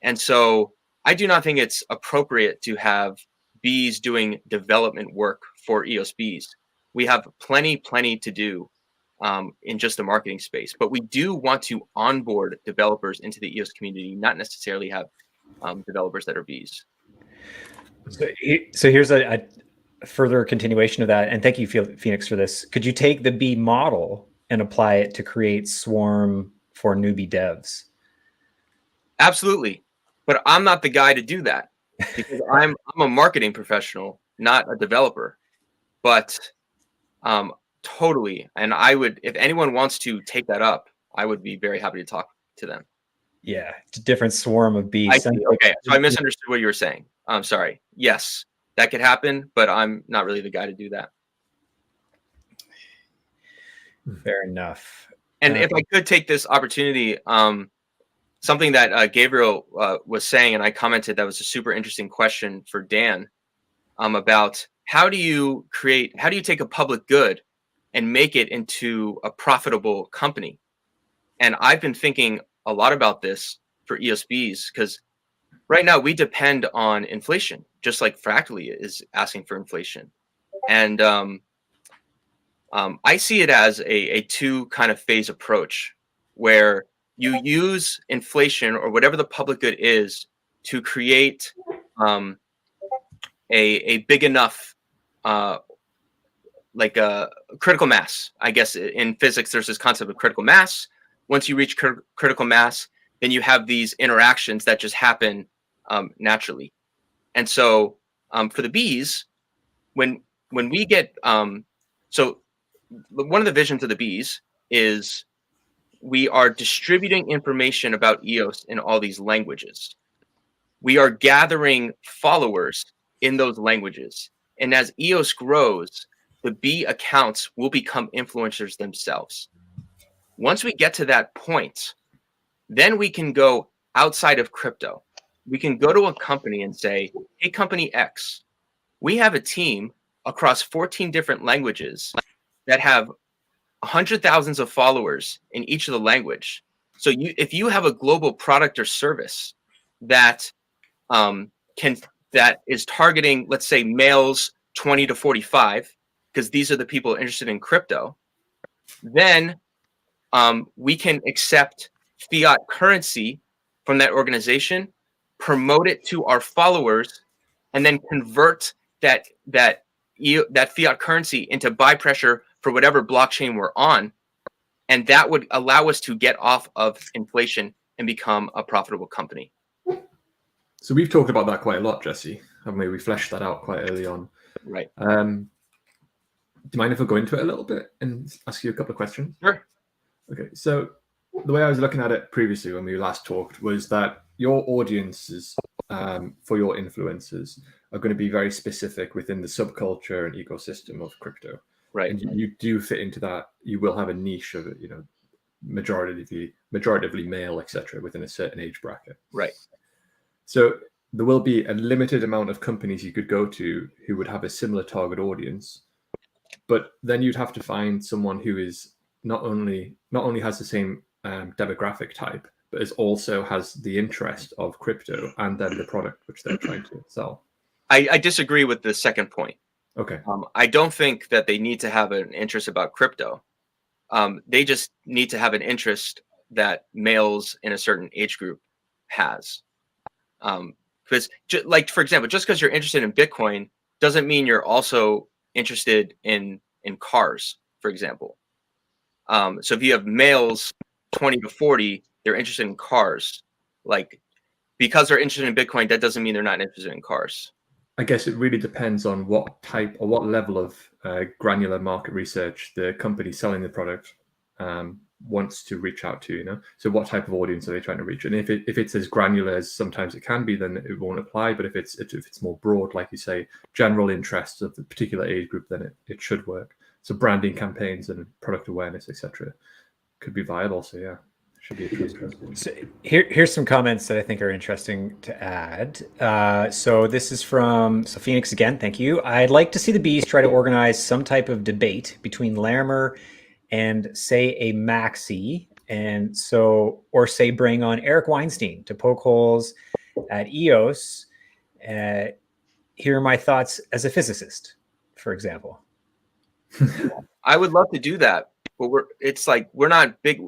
S2: And so I do not think it's appropriate to have bees doing development work for EOS Bees. We have plenty to do in just the marketing space. But we do want to onboard developers into the EOS community, not necessarily have developers that are bees.
S1: So here's a further continuation of that. And thank you, Phoenix, for this. Could you take the bee model and apply it to create Swarm for newbie devs?
S2: Absolutely. But I'm not the guy to do that because I'm a marketing professional, not a developer. But totally. And I would, if anyone wants to take that up, I would be very happy to talk to them.
S1: Yeah, it's a different swarm of bees.
S2: I see. Okay, so I misunderstood what you were saying. I'm sorry. Yes, that could happen, but I'm not really the guy to do that.
S1: Fair enough.
S2: And if I could take this opportunity, something that Gabriel was saying, and I commented that was a super interesting question for Dan about how do you take a public good and make it into a profitable company? And I've been thinking a lot about this for EOS Bees because right now we depend on inflation, just like Fractally is asking for inflation. And I see it as a two kind of phase approach where you use inflation or whatever the public good is to create a big enough like a critical mass. I guess in physics there's this concept of critical mass. Once you reach critical mass, then you have these interactions that just happen naturally. And so for the bees, when we get so one of the visions of the bees is we are distributing information about EOS in all these languages. We are gathering followers in those languages. And as EOS grows, the bee accounts will become influencers themselves. Once we get to that point, then we can go outside of crypto. We can go to a company and say, hey, company X, we have a team across 14 different languages that have 100,000 of followers in each of the language. So if you have a global product or service that that is targeting, let's say, males 20 to 45, because these are the people interested in crypto, then we can accept fiat currency from that organization, promote it to our followers, and then convert that fiat currency into buy pressure for whatever blockchain we're on. And that would allow us to get off of inflation and become a profitable company.
S3: So we've talked about that quite a lot, Jesse, haven't we? We fleshed that out quite early on.
S2: Right.
S3: Do you mind if I go into it a little bit and ask you a couple of questions?
S2: Sure.
S3: Okay, so the way I was looking at it previously when we last talked was that your audiences for your influencers are going to be very specific within the subculture and ecosystem of crypto.
S2: Right.
S3: And you do fit into that. You will have a niche of, majoritively male, etc., within a certain age bracket.
S2: Right.
S3: So there will be a limited amount of companies you could go to who would have a similar target audience, but then you'd have to find someone who is not only has the same demographic type, but also has the interest of crypto and then the product which they're trying to sell.
S2: I disagree with the second point.
S3: Okay.
S2: I don't think that they need to have an interest about crypto. They just need to have an interest that males in a certain age group has. Because, like, for example, just because you're interested in Bitcoin doesn't mean you're also interested in cars, for example. So if you have males 20 to 40, they're interested in cars. Like, because they're interested in Bitcoin, that doesn't mean they're not interested in cars.
S3: I guess it really depends on what type or what level of granular market research the company selling the product wants to reach out to, So what type of audience are they trying to reach? And if it's as granular as sometimes it can be, then it won't apply. But if it's more broad, like you say, general interests of the particular age group, then it should work. So branding campaigns and product awareness, etc., could be viable. So yeah. Should be interesting.
S1: So here's some comments that I think are interesting to add. So this is from Phoenix again. Thank you. I'd like to see the bees try to organize some type of debate between Larimer and, say, a Maxi, or say bring on Eric Weinstein to poke holes at EOS. Here are my thoughts as a physicist, for example.
S2: I would love to do that. but it's like we're not big.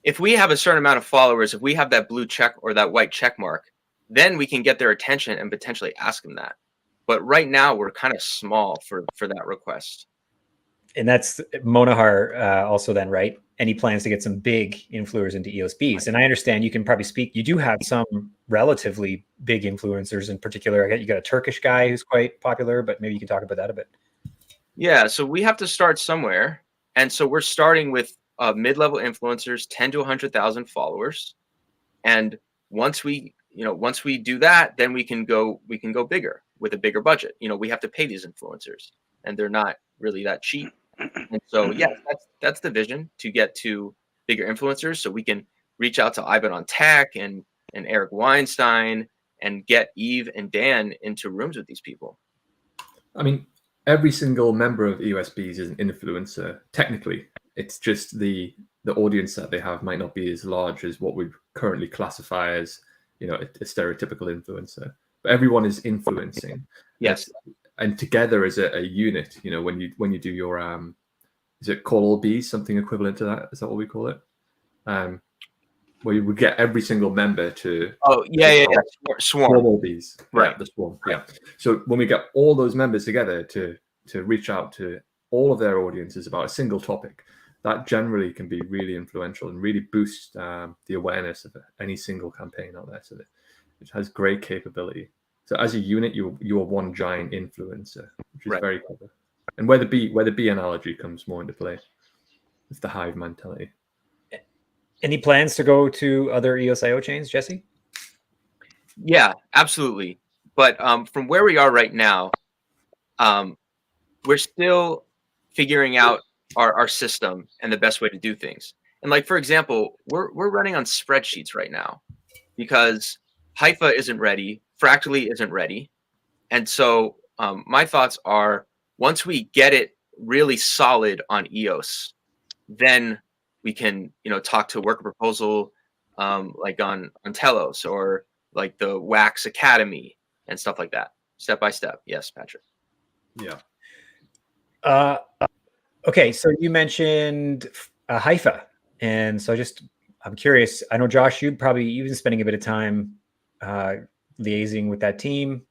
S2: If we have a certain amount of followers, if we have that blue check or that white check mark, then we can get their attention and potentially ask them that. But right now we're kind of small for that request.
S1: And that's Monahar also then, right? Any plans to get some big influencers into EOS Bees? And I understand you can probably speak. You do have some relatively big influencers in particular. You got a Turkish guy who's quite popular, but maybe you can talk about that a bit.
S2: Yeah, so we have to start somewhere. And so we're starting with mid-level influencers, 10 to 100,000 followers. And once we do that, then we can go bigger with a bigger budget. We have to pay these influencers, and they're not really that cheap. And so, yeah, that's the vision, to get to bigger influencers so we can reach out to Ivan on Tech and Eric Weinstein and get Eve and Dan into rooms with these people.
S3: I mean, every single member of EOS Bees is an influencer. Technically, it's just the audience that they have might not be as large as what we currently classify as, a stereotypical influencer. But everyone is influencing.
S2: Yes.
S3: And together as a unit, when you do your is it call all bees, something equivalent to that? Is that what we call it? Where you would get every single member to swarm all bees,
S2: right?
S3: Yeah, the swarm, yeah. So when we get all those members together to reach out to all of their audiences about a single topic, that generally can be really influential and really boost the awareness of any single campaign out there. So that it has great capability. So as a unit, you are one giant influencer, which is very clever. And where the bee analogy comes more into play, it's the hive mentality.
S1: Any plans to go to other EOS.io chains, Jesse?
S2: Yeah, absolutely. But from where we are right now, we're still figuring out our system and the best way to do things. And like, for example, we're running on spreadsheets right now because Hypha isn't ready, Fractally isn't ready. And so my thoughts are, once we get it really solid on EOS, then we can, talk to work a proposal like on Telos or like the Wax Academy and stuff like that, step by step. Yes, Patrick.
S3: Yeah.
S1: Okay, so you mentioned Hypha, and so I'm curious. I know, Josh, you've been spending a bit of time liaising with that team.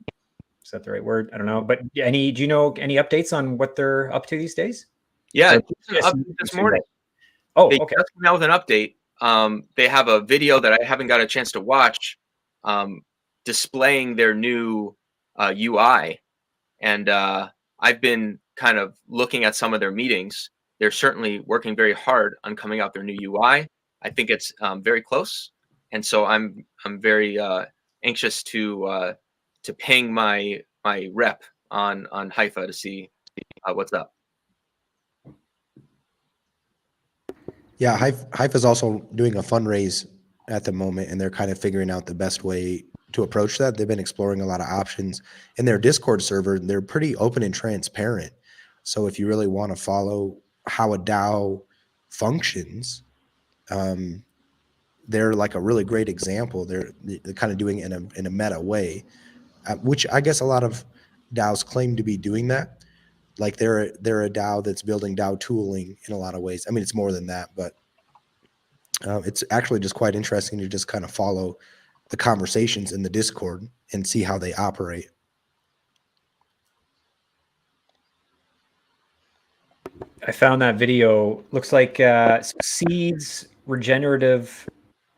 S1: Is that the right word? I don't know. But do you know any updates on what they're up to these days?
S2: Yeah, this morning.
S1: Oh,
S2: they
S1: okay.
S2: just came out with an update. They have a video that I haven't got a chance to watch, displaying their new UI, and I've been kind of looking at some of their meetings. They're certainly working very hard on coming out their new UI. I think it's very close, and so I'm very anxious to ping my rep on Hypha to see what's up.
S4: Yeah, Hypha is also doing a fundraise at the moment, and they're kind of figuring out the best way to approach that. They've been exploring a lot of options. In their Discord server, they're pretty open and transparent. So if you really want to follow how a DAO functions, they're like a really great example. They're kind of doing it in a meta way, which I guess a lot of DAOs claim to be doing that. Like they're a DAO that's building DAO tooling in a lot of ways. I mean, it's more than that, but it's actually just quite interesting to just kind of follow the conversations in the Discord and see how they operate.
S1: I found that video. Looks like Seeds Regenerative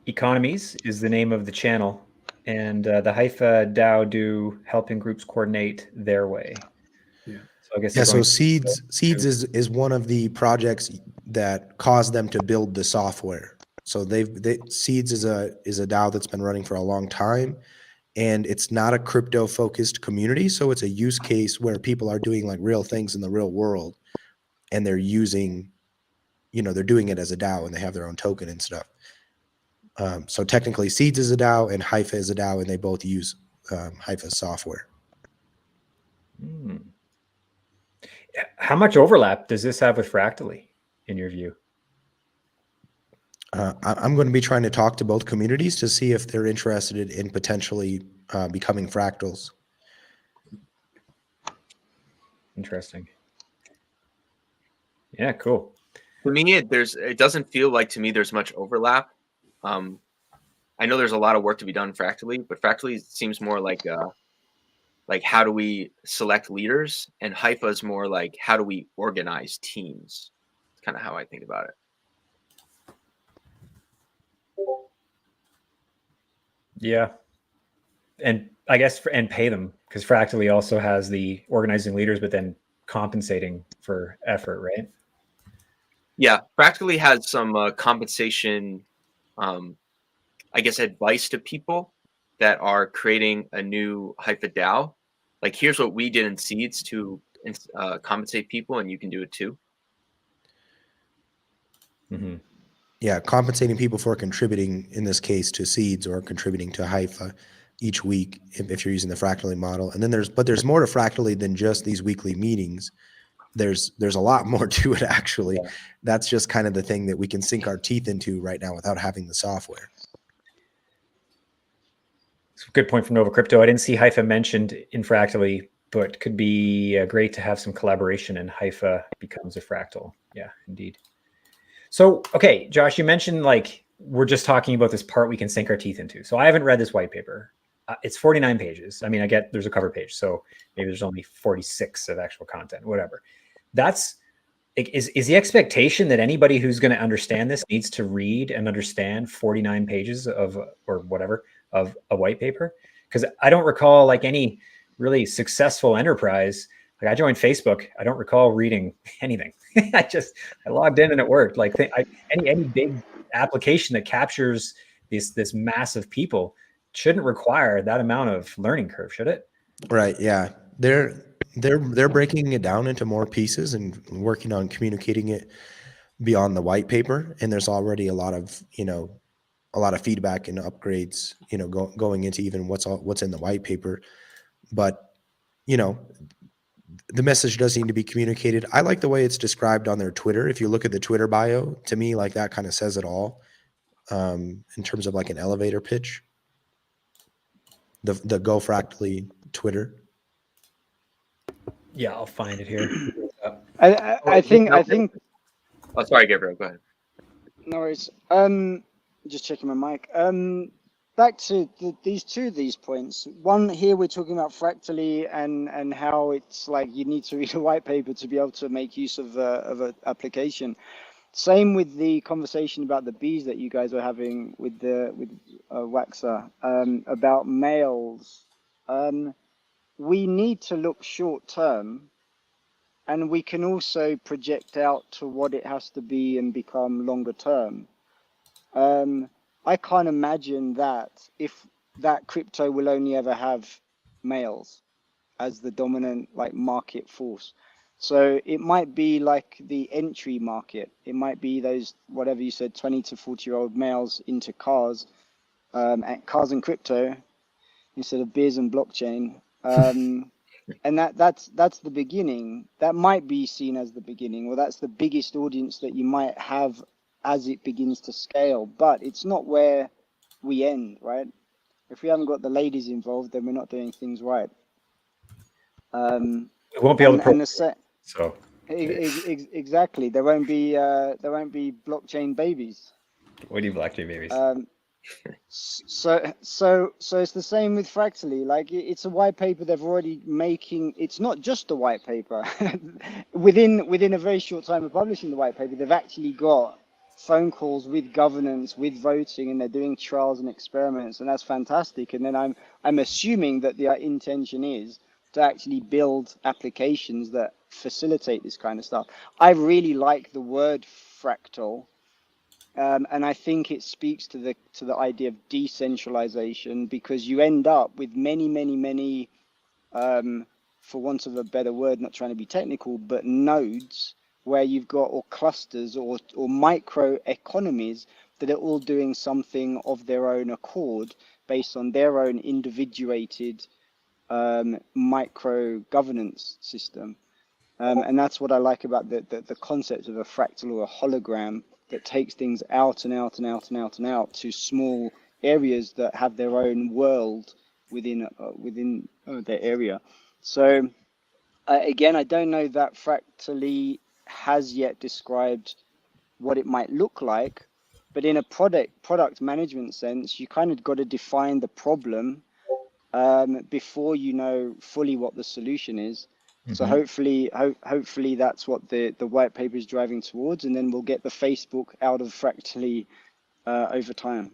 S1: Economies is the name of the channel, and the Hypha DAO do helping groups coordinate their way.
S3: Yeah.
S1: So I guess
S4: so Seeds is one of the projects that caused them to build the software. So Seeds is a DAO that's been running for a long time, and it's not a crypto focused community. So it's a use case where people are doing like real things in the real world, and they're using, they're doing it as a DAO, and they have their own token and stuff. So technically Seeds is a DAO and Hypha is a DAO, and they both use Hypha software.
S1: How much overlap does this have with Fractally, in your view?
S4: I'm going to be trying to talk to both communities to see if they're interested in potentially becoming fractals.
S1: Interesting. Yeah, cool.
S2: To me, it doesn't feel like to me there's much overlap. I know there's a lot of work to be done fractally, but fractally seems more like how do we select leaders, and Hypha is more like how do we organize teams. It's kind of how I think about it.
S1: Yeah. And I guess and pay them, because Fractally also has the organizing leaders, but then compensating for effort, right?
S2: Yeah, Fractally has some compensation, I guess, advice to people that are creating a new Hypha Dao. Like, here's what we did in Seeds to compensate people, and you can do it too.
S1: Mm-hmm.
S4: Yeah, compensating people for contributing, in this case, to Seeds or contributing to Hypha each week if you're using the Fractally model. And then there's more to Fractally than just these weekly meetings. There's a lot more to it, actually.
S1: Yeah.
S4: That's just kind of the thing that we can sink our teeth into right now without having the software.
S1: It's a good point from Nova Crypto. I didn't see Hypha mentioned in Fractally, but could be great to have some collaboration, and Hypha becomes a fractal. Yeah, indeed. So, okay, Josh, you mentioned like we're just talking about this part we can sink our teeth into. So I haven't read this white paper. It's 49 pages. I mean, I get there's a cover page, so maybe there's only 46 of actual content, whatever. That's is the expectation that anybody who's going to understand this needs to read and understand 49 pages of or whatever of a white paper? Because I don't recall like any really successful enterprise. Like I joined Facebook, I don't recall reading anything. I logged in and it worked. Like any big application that captures this mass of people shouldn't require that amount of learning curve, should it?
S4: Right. Yeah. They're breaking it down into more pieces and working on communicating it beyond the white paper. And there's already a lot of feedback and upgrades, going into even what's in the white paper. But, the message does need to be communicated. I like the way it's described on their Twitter. If you look at the Twitter bio, to me, like that kind of says it all, in terms of like an elevator pitch. The Go Fractally Twitter.
S1: Yeah, I'll find it here.
S5: I think.
S2: Oh, sorry, Gabriel. Go ahead.
S5: No worries. Just checking my mic. Back to these points. One here, we're talking about Fractally and how it's like you need to read a white paper to be able to make use of an application. Same with the conversation about the bees that you guys were having with Waxer, about males. We need to look short term, and we can also project out to what it has to be and become longer term. I can't imagine that if that crypto will only ever have males as the dominant like market force. So it might be like the entry market. It might be those, whatever you said, 20 to 40-year-old males into cars, cars and crypto instead of beers and blockchain. And that's the beginning. That might be seen as the beginning, or that's the biggest audience that you might have as it begins to scale. But it's not where we end, right? If we haven't got the ladies involved, then we're not doing things right.
S1: It won't be able to so
S5: exactly, there won't be blockchain babies.
S1: what do you blockchain babies?
S5: So it's the same with Fractally. Like it's a white paper they've already making. It's not just a white paper. within a very short time of publishing the white paper, they've actually got phone calls with governance, with voting, and they're doing trials and experiments, and that's fantastic. And then I'm assuming that their intention is to actually build applications that facilitate this kind of stuff. I really like the word fractal. And I think it speaks to the idea of decentralization, because you end up with many, for want of a better word, not trying to be technical, but nodes where you've got, or clusters or micro economies that are all doing something of their own accord based on their own individuated micro governance system. And that's what I like about the concept of a fractal or a hologram that takes things out and out and out and out and out to small areas that have their own world within their area. So again, I don't know that Fractally has yet described what it might look like. But in a product management sense, you kind of got to define the problem before you know fully what the solution is. So hopefully that's what the white paper is driving towards, and then we'll get the Facebook out of Fractally over time.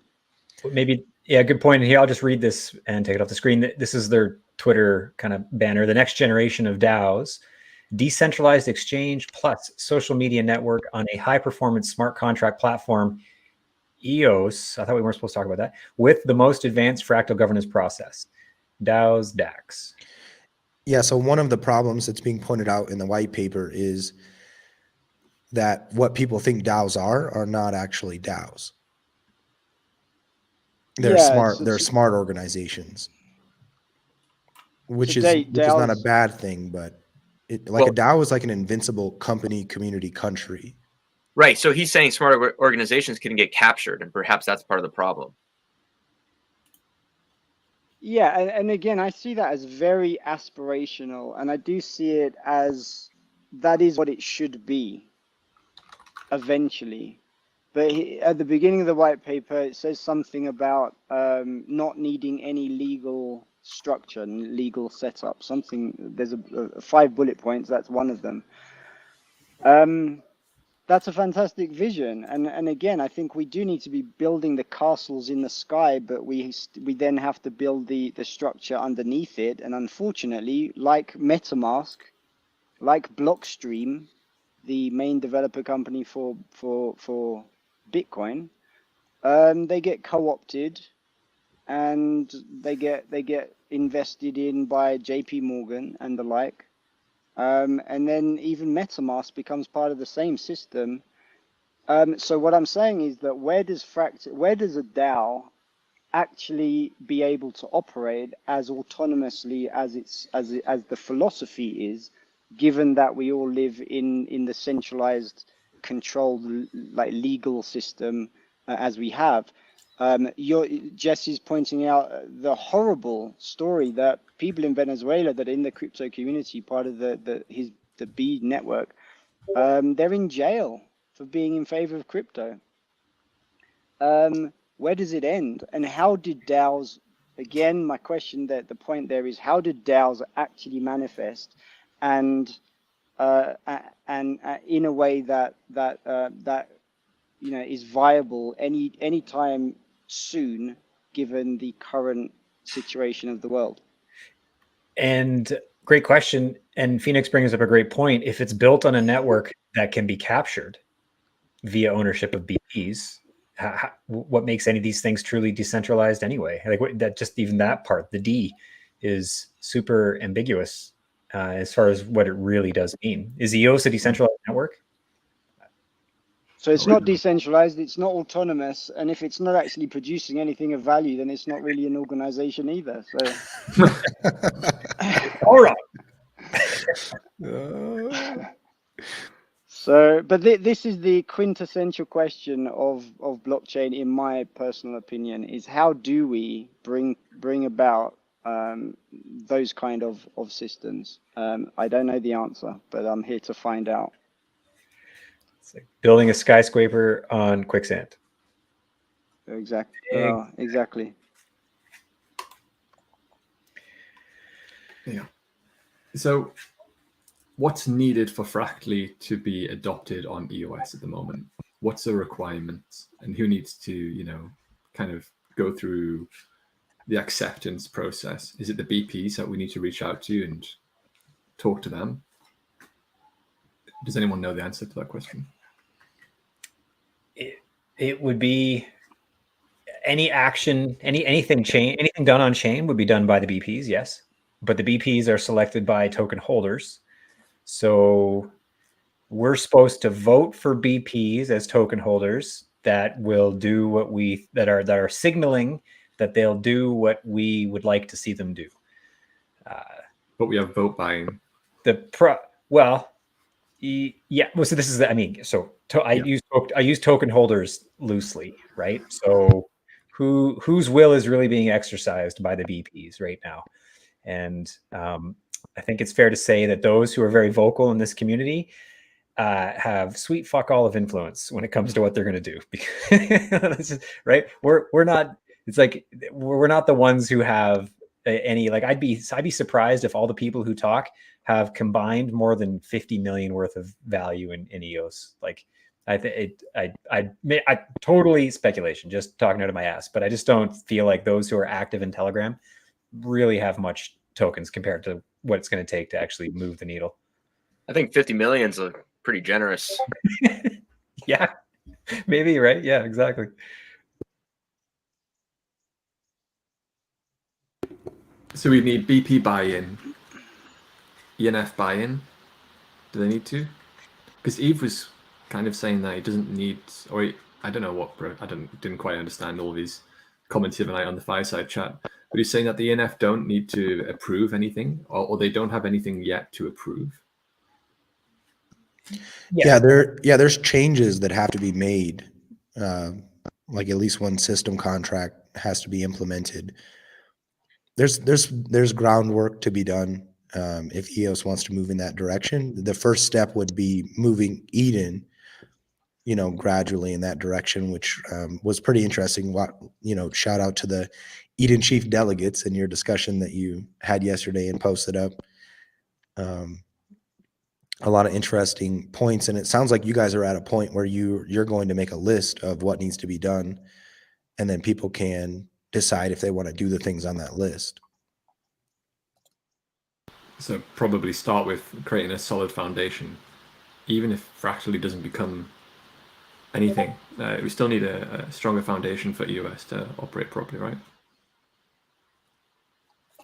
S1: Maybe, yeah, good point. Here, I'll just read this and take it off the screen. This is their Twitter kind of banner. The next generation of DAOs, decentralized exchange plus social media network on a high-performance smart contract platform, EOS, I thought we weren't supposed to talk about that, with the most advanced fractal governance process, DAOs, DAX.
S4: Yeah, so one of the problems that's being pointed out in the white paper is that what people think DAOs are not actually DAOs. They're smart organizations, which is not a bad thing, but a DAO is like an invincible company, community, country.
S2: Right. So he's saying smart organizations can get captured, and perhaps that's part of the problem.
S5: Yeah, and again, I see that as very aspirational, and I do see it as that is what it should be eventually. But at the beginning of the white paper, it says something about not needing any legal structure and legal setup. There's 5 bullet points. That's one of them. That's a fantastic vision. And again, I think we do need to be building the castles in the sky, but we then have to build the structure underneath it. And unfortunately, like MetaMask, like Blockstream, the main developer company for Bitcoin, they get co-opted and they get invested in by JP Morgan and the like. And then even MetaMask becomes part of the same system. So what I'm saying is that where does a DAO actually be able to operate as autonomously as the philosophy is, given that we all live in the centralized, controlled, like legal system as we have? Jesse's pointing out the horrible story that people in Venezuela that are in the crypto community, part of the Bee network, they're in jail for being in favor of crypto. Where does it end? And how did DAOs, again, my question, that the point there is, how did DAOs actually manifest and in a way that is viable any time soon, given the current situation of the world?
S1: And great question. And Phoenix brings up a great point. If it's built on a network that can be captured via ownership of BPs, what makes any of these things truly decentralized anyway? Like that, just even that part, the D, is super ambiguous as far as what it really does mean. Is EOS a decentralized network?
S5: So it's not decentralized, it's not autonomous, and if it's not actually producing anything of value, then it's not really an organization either. So
S1: all right.
S5: So, but this is the quintessential question of blockchain, in my personal opinion, is how do we bring about those kind of systems? I don't know the answer, but I'm here to find out.
S1: It's like building a skyscraper on quicksand.
S5: Exactly. Exactly.
S3: Yeah. So what's needed for Fractally to be adopted on EOS at the moment? What's the requirement, and who needs to, kind of go through the acceptance process? Is it the BPs that we need to reach out to and talk to them? Does anyone know the answer to that question?
S1: It would be any action, anything done on chain would be done by the BPs, yes. But the BPs are selected by token holders. So we're supposed to vote for BPs as token holders that will do that are signaling that they'll do what we would like to see them do.
S3: But we have vote buying.
S1: Yeah. Well, so this is, I use token holders loosely, right? So whose will is really being exercised by the BPs right now? And I think it's fair to say that those who are very vocal in this community have sweet fuck all of influence when it comes to what they're going to do. Right? We're not. It's like we're not the ones who have any. Like I'd be surprised if all the people who talk have combined more than 50 million worth of value in EOS. Like I totally speculation, just talking out of my ass, but I just don't feel like those who are active in Telegram really have much tokens compared to what it's going to take to actually move the needle.
S2: I think 50 million's a pretty generous.
S1: Yeah, maybe, right? Yeah, exactly.
S3: So we need BP buy-in, ENF buy-in. Do they need to? Because Eve was kind of saying that he doesn't need, or I don't know what, I didn't quite understand all of his comments the other night on the fireside chat. But he's saying that the ENF don't need to approve anything, or they don't have anything yet to approve.
S4: Yeah, there's changes that have to be made. Like at least one system contract has to be implemented. There's groundwork to be done if EOS wants to move in that direction. The first step would be moving Eden, gradually in that direction, which was pretty interesting. Shout out to the Eden Chief delegates and your discussion that you had yesterday and posted up. A lot of interesting points, and it sounds like you guys are at a point where you're going to make a list of what needs to be done, and then people can decide if they want to do the things on that list.
S3: So probably start with creating a solid foundation, even if Fractally doesn't become anything. We still need a stronger foundation for EOS to operate properly, right?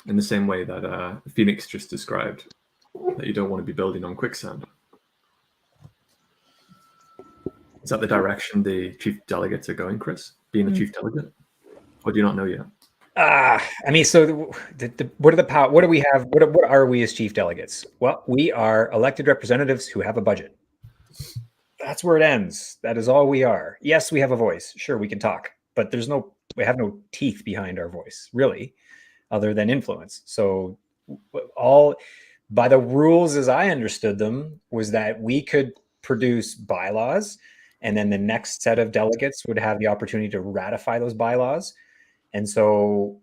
S3: In the same way that Phoenix just described, that you don't want to be building on quicksand. Is that the direction the chief delegates are going, Chris? Being the chief delegate? Or do you not know yet?
S1: I mean, so what are the power? What do we have? What are we as chief delegates? Well, we are elected representatives who have a budget. That's where it ends. That is all we are. Yes, we have a voice. Sure, we can talk, but we have no teeth behind our voice, really, other than influence. So all by the rules as I understood them was that we could produce bylaws, and then the next set of delegates would have the opportunity to ratify those bylaws. And so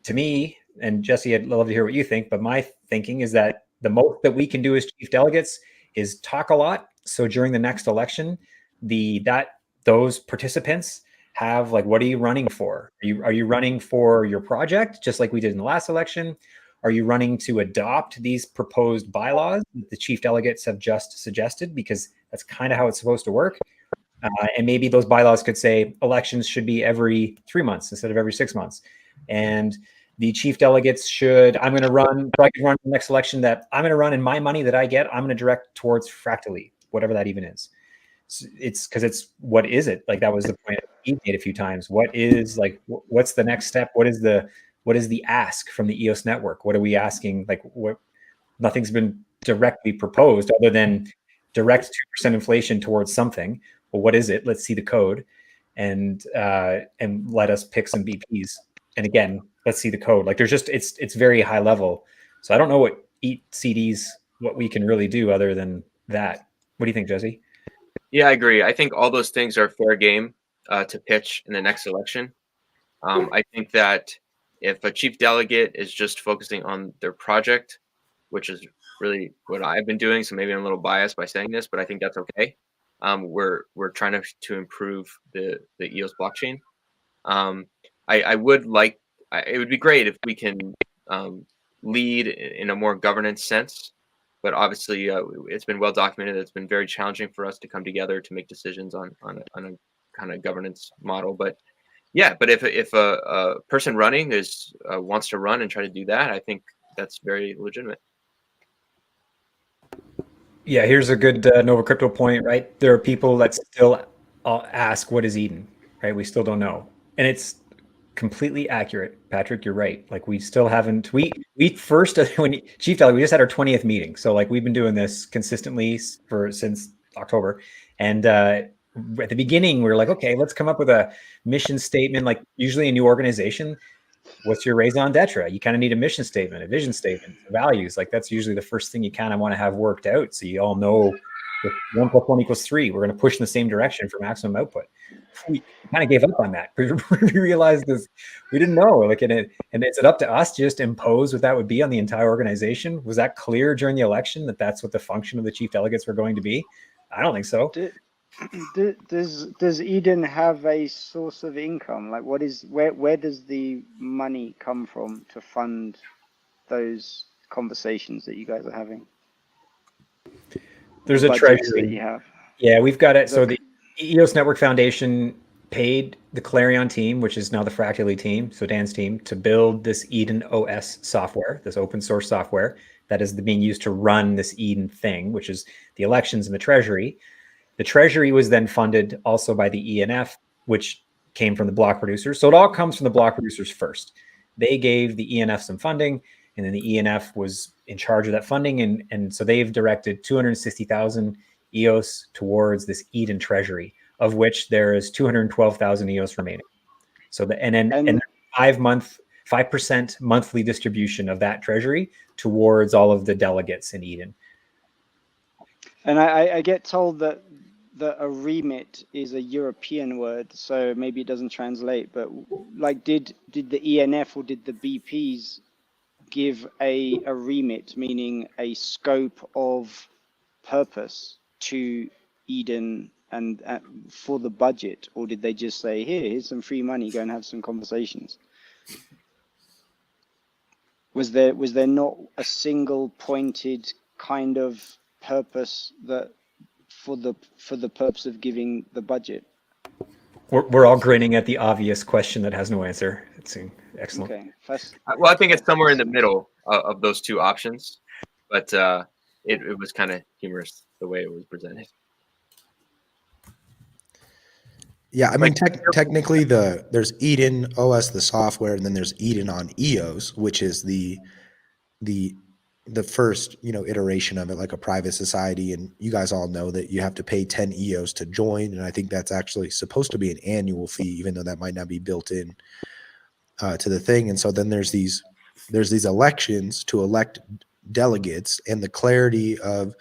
S1: to me, and Jesse, I'd love to hear what you think, but my thinking is that the most that we can do as chief delegates is talk a lot. So during the next election, those participants have like, what are you running for? Are you running for your project, just like we did in the last election? Are you running to adopt these proposed bylaws that the chief delegates have just suggested? Because that's kind of how it's supposed to work. And maybe those bylaws could say elections should be every 3 months instead of every 6 months. And the chief delegates I could run the next election that I'm going to run, and my money that I get, I'm going to direct towards Fractally, whatever that even is. It's because what is it? Like that was the point he made a few times. What is like, what's the next step? What is the ask from the EOS network? What are we asking? Like nothing's been directly proposed other than direct 2% inflation towards something. Well, what is it? Let's see the code and let us pick some BPs. And again, let's see the code. Like it's very high level. So I don't know what what we can really do other than that. What do you think, Jesse?
S2: Yeah, I agree. I think all those things are fair game to pitch in the next election. I think that if a chief delegate is just focusing on their project, which is really what I've been doing, so maybe I'm a little biased by saying this, but I think that's okay. We're trying to improve the EOS blockchain. It would be great if we can lead in a more governance sense, but obviously it's been well documented. It's been very challenging for us to come together to make decisions on a kind of governance model. But yeah, but if a person running wants to run and try to do that, I think that's very legitimate.
S1: Yeah, here's a good Nova Crypto point, right? There are people that still ask, what is Eden, right? We still don't know. And it's completely accurate, Patrick, you're right. Like we still haven't, we first, when Chief Delegate, we just had our 20th meeting. So like we've been doing this consistently since October. And at the beginning, we were like, okay, let's come up with a mission statement. Like usually a new organization, what's your raison d'etre? You kind of need a mission statement, a vision statement, values. Like that's usually the first thing you kind of want to have worked out. So you all know If 1 + 1 = 3, we're going to push in the same direction for maximum output. We kind of gave up on that. We realized this, we didn't know. Like, and is it up to us to just impose what that would be on the entire organization? Was that clear during the election that that's what the function of the chief delegates were going to be? I don't think so.
S5: Does Eden have a source of income? Like, where does the money come from to fund those conversations that you guys are having?
S1: There's
S5: The
S1: a
S5: budgets
S1: treasury.
S5: that you have.
S1: Yeah, we've got it. So the EOS Network Foundation paid the Clarion team, which is now the Fractally team, so Dan's team, to build this Eden OS software, this open source software that is being used to run this Eden thing, which is the elections and the treasury. The treasury was then funded also by the ENF, which came from the block producers. So it all comes from the block producers first. They gave the ENF some funding, and then the ENF was in charge of that funding. And so they've directed 260,000 EOS towards this Eden treasury, of which there is 212,000 EOS remaining. So and then 5% monthly distribution of that treasury towards all of the delegates in Eden.
S5: And I get told that a remit is a European word, so maybe it doesn't translate. But like, did the ENF or did the BPs give a remit, meaning a scope of purpose to Eden and for the budget, or did they just say, here's some free money, go and have some conversations? Was there not a single pointed kind of purpose that for the purpose of giving the budget?
S1: We're all grinning at the obvious question that has no answer. It's excellent.
S5: Okay.
S2: Well, I think it's somewhere in the middle of those two options, but it was kind of humorous the way it was presented.
S4: Yeah, I mean, technically, there's Eden OS, the software, and then there's Eden on EOS, which is the first iteration of it, like a private society. And you guys all know that you have to pay 10 EOS to join, and I think that's actually supposed to be an annual fee, even though that might not be built in to the thing. And so then there's these elections to elect delegates, and the clarity of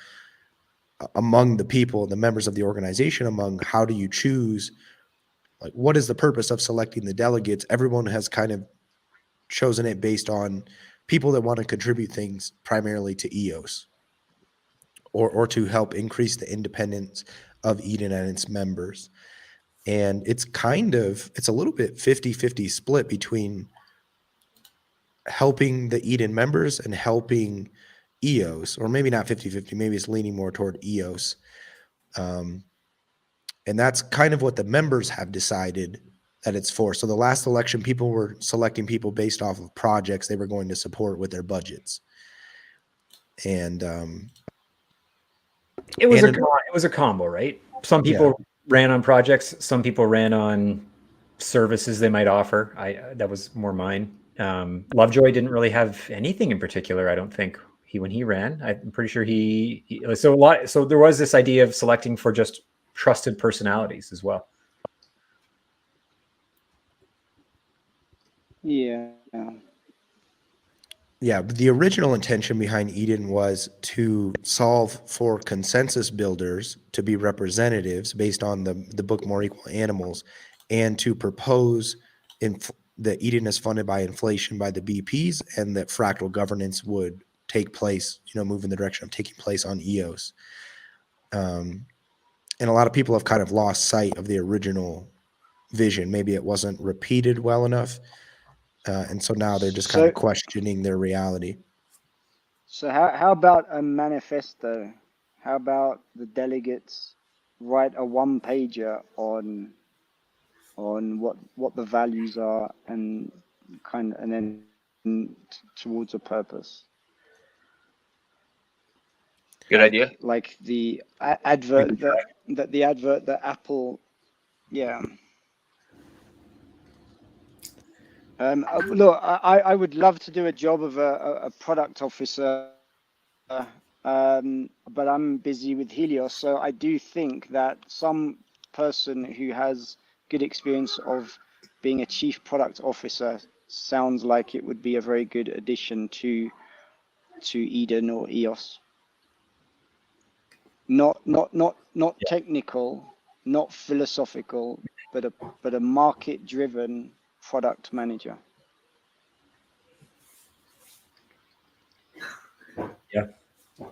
S4: among the people, the members of the organization, among how do you choose. Like, what is the purpose of selecting the delegates? Everyone has kind of chosen it based on people that want to contribute things primarily to EOS or to help increase the independence of Eden and its members. And it's a little bit 50-50 split between helping the Eden members and helping EOS, or maybe not 50-50, maybe it's leaning more toward EOS. And that's kind of what the members have decided that it's for. So the last election, people were selecting people based off of projects they were going to support with their budgets. And
S1: it was a combo, right? Some people ran on projects, some people ran on services they might offer. That was more mine. Lovejoy didn't really have anything in particular, I don't think. When he ran, I'm pretty sure so there was this idea of selecting for just trusted personalities as well.
S5: Yeah.
S4: Yeah, the original intention behind Eden was to solve for consensus builders to be representatives based on the book More Equal Animals, and to propose that Eden is funded by inflation by the BPs, and that fractal governance would take place, move in the direction of taking place on EOS. And a lot of people have kind of lost sight of the original vision. Maybe it wasn't repeated well enough. And so now they're just kind of questioning their reality.
S5: So how about a manifesto? How about the delegates write a one-pager on what the values are and then towards a purpose?
S2: Good idea.
S5: Like the advert that Apple, yeah. Look, I would love to do a job of a product officer, but I'm busy with Helios. So I do think that some person who has good experience of being a chief product officer sounds like it would be a very good addition to Eden or EOS. not
S1: Yeah.
S5: technical, not philosophical, but a market-driven product manager.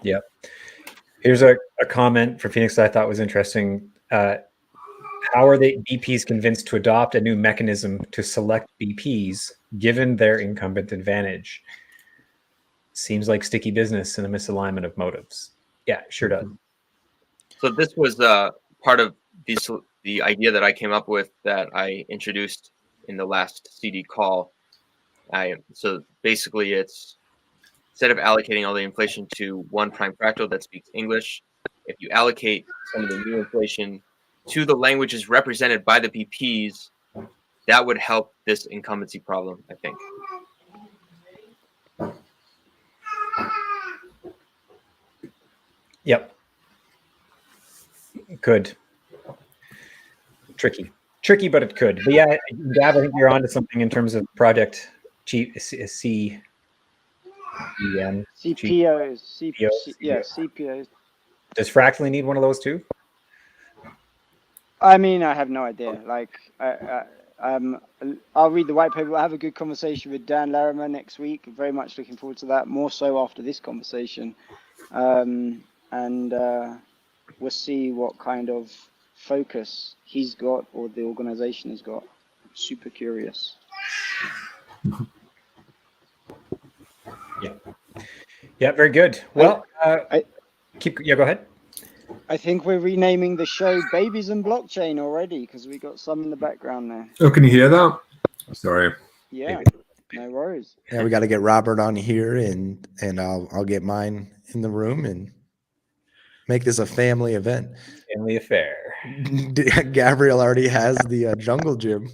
S1: Yeah. Here's a comment from Phoenix that I thought was interesting. How are the BPs convinced to adopt a new mechanism to select BPs given their incumbent advantage? Seems like sticky business and a misalignment of motives. Yeah, sure does.
S2: So this was part of the idea that I came up with that I introduced in the last CD call. So basically, it's instead of allocating all the inflation to one prime fractal that speaks English, if you allocate some of the new inflation to the languages represented by the BPs, that would help this incumbency problem, I think.
S1: Yep. Could. Tricky, but it could. But yeah, Gab, I think you're onto something in terms of project CPOs.
S5: CPOs.
S1: Does Fractally need one of those too?
S5: I mean, I have no idea. Like, I'll read the white paper. I'll have a good conversation with Dan Larimer next week. Very much looking forward to that. More so after this conversation, and we'll see what kind of focus he's got or the organization has got. I'm super curious.
S1: Yeah, very good. Well, go ahead.
S5: I think we're renaming the show Babies and Blockchain already because we got some in the background there.
S3: Oh, can you hear that? Sorry.
S5: Yeah, no worries.
S4: Yeah, we got to get Robert on here, and I'll get mine in the room and make this a family event.
S1: Family affair.
S4: Gabriel already has the jungle gym.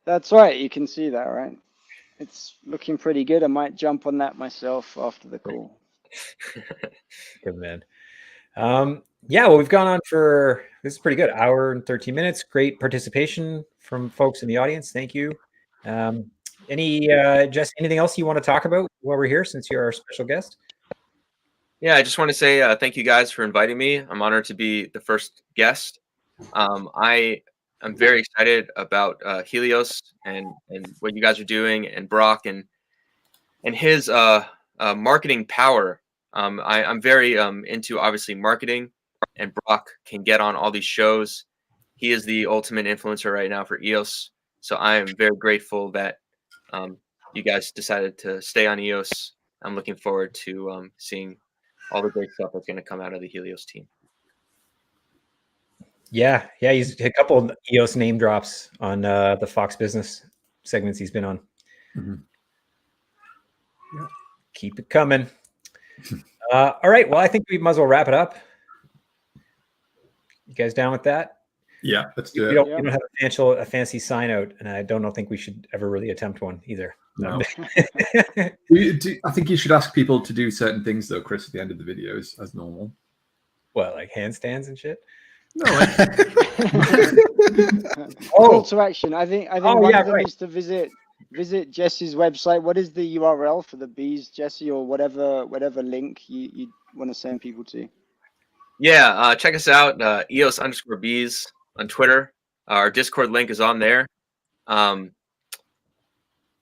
S5: That's right. You can see that, right? It's looking pretty good. I might jump on that myself after the call.
S1: Good man. Yeah, well, we've gone on for, this is pretty good, hour and 13 minutes. Great participation from folks in the audience. Thank you. Jess, anything else you want to talk about while we're here since you're our special guest?
S2: Yeah, I just want to say thank you guys for inviting me. I'm honored to be the first guest. I'm very excited about Helios and what you guys are doing, and Brock and his marketing power. I'm very into obviously marketing, and Brock can get on all these shows. He is the ultimate influencer right now for EOS. So I am very grateful that you guys decided to stay on EOS. I'm looking forward to seeing all the great stuff that's going to come out of the Helios team.
S1: Yeah, he's a couple of EOS name drops on the Fox Business segments he's been on.
S3: Mm-hmm.
S1: Yeah. Keep it coming. All right, well, I think we might as well wrap it up. You guys down with that?
S3: Yeah, let's do it.
S1: We don't have a fancy sign out, and I don't think we should ever really attempt one either.
S3: No. I think you should ask people to do certain things, though, Chris, at the end of the videos as normal.
S1: What, like handstands and shit?
S3: No.
S5: Call to action. I think one of them
S1: right.
S5: is to visit Jesse's website. What is the URL for the bees, Jesse, or whatever link you want to send people to?
S2: Yeah, check us out, EOS_Bees on Twitter. Our Discord link is on there.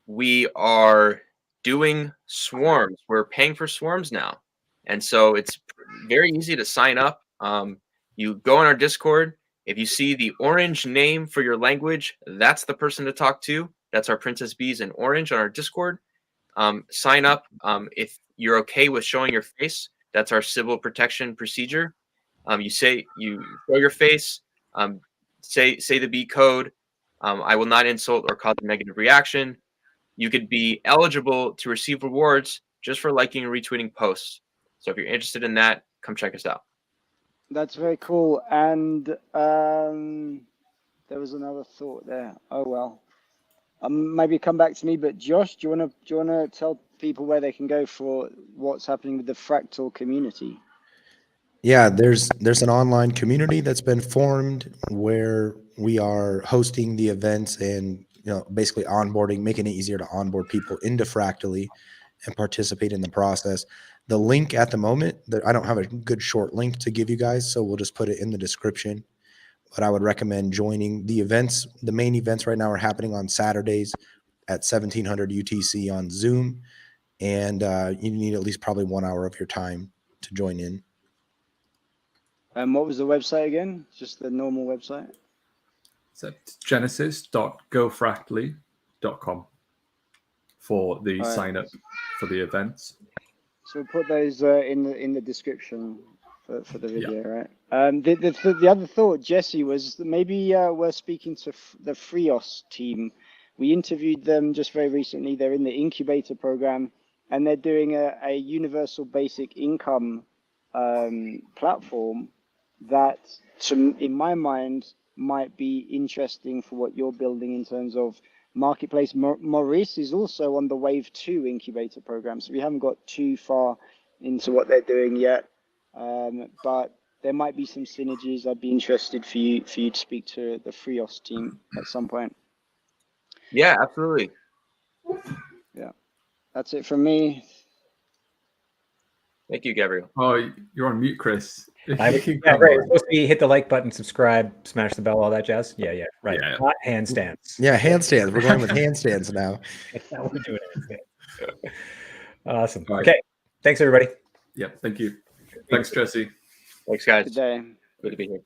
S2: We are doing swarms. We're paying for swarms now. And so it's very easy to sign up. You go on our Discord. If you see the orange name for your language, that's the person to talk to. That's our Princess Bees in orange on our Discord. Sign up. If you're okay with showing your face, that's our civil protection procedure. You show your face, say the bee code. I will not insult or cause a negative reaction. You could be eligible to receive rewards just for liking and retweeting posts. So if you're interested in that, come check us out. That's
S5: very cool. And there was another thought there. Oh well. Maybe come back to me. But Josh, do you wanna tell people where they can go for what's happening with the Fractal community?
S4: Yeah, there's an online community that's been formed where we are hosting the events and basically onboarding, making it easier to onboard people into Fractally. and participate in the process. The link at the moment, I don't have a good short link to give you guys, so we'll just put it in the description. But I would recommend joining the events. The main events right now are happening on Saturdays at 1700 UTC on Zoom, and you need at least probably 1 hour of your time to join in.
S5: What was the website again? Just the normal website?
S3: It's at genesis.gofractally.com for the sign up for the events.
S5: So we'll put those in the description for the video, right? The other thought, Jesse, was that maybe we're speaking to the Freos team. We interviewed them just very recently. They're in the incubator program, and they're doing a universal basic income platform that, in my mind, might be interesting for what you're building in terms of marketplace. Maurice is also on the Wave 2 incubator program, so we haven't got too far into what they're doing yet, but there might be some synergies. I'd be interested for you to speak to the Freos team at some point.
S2: Yeah, absolutely.
S5: Yeah, that's it from me.
S2: Thank you, Gabriel.
S3: Oh, you're on mute, Chris.
S1: Yeah, right. It's supposed to be hit the like button, subscribe, smash the bell, all that jazz. Yeah, right.
S3: Yeah.
S1: Not handstands.
S4: Yeah, handstands. We're going with handstands now.
S1: We're doing handstands. Awesome.
S3: Right.
S1: Okay. Thanks, everybody.
S3: Yeah, thank you. Thanks, Jesse.
S2: Thanks, guys.
S5: Good day.
S2: Good to be here.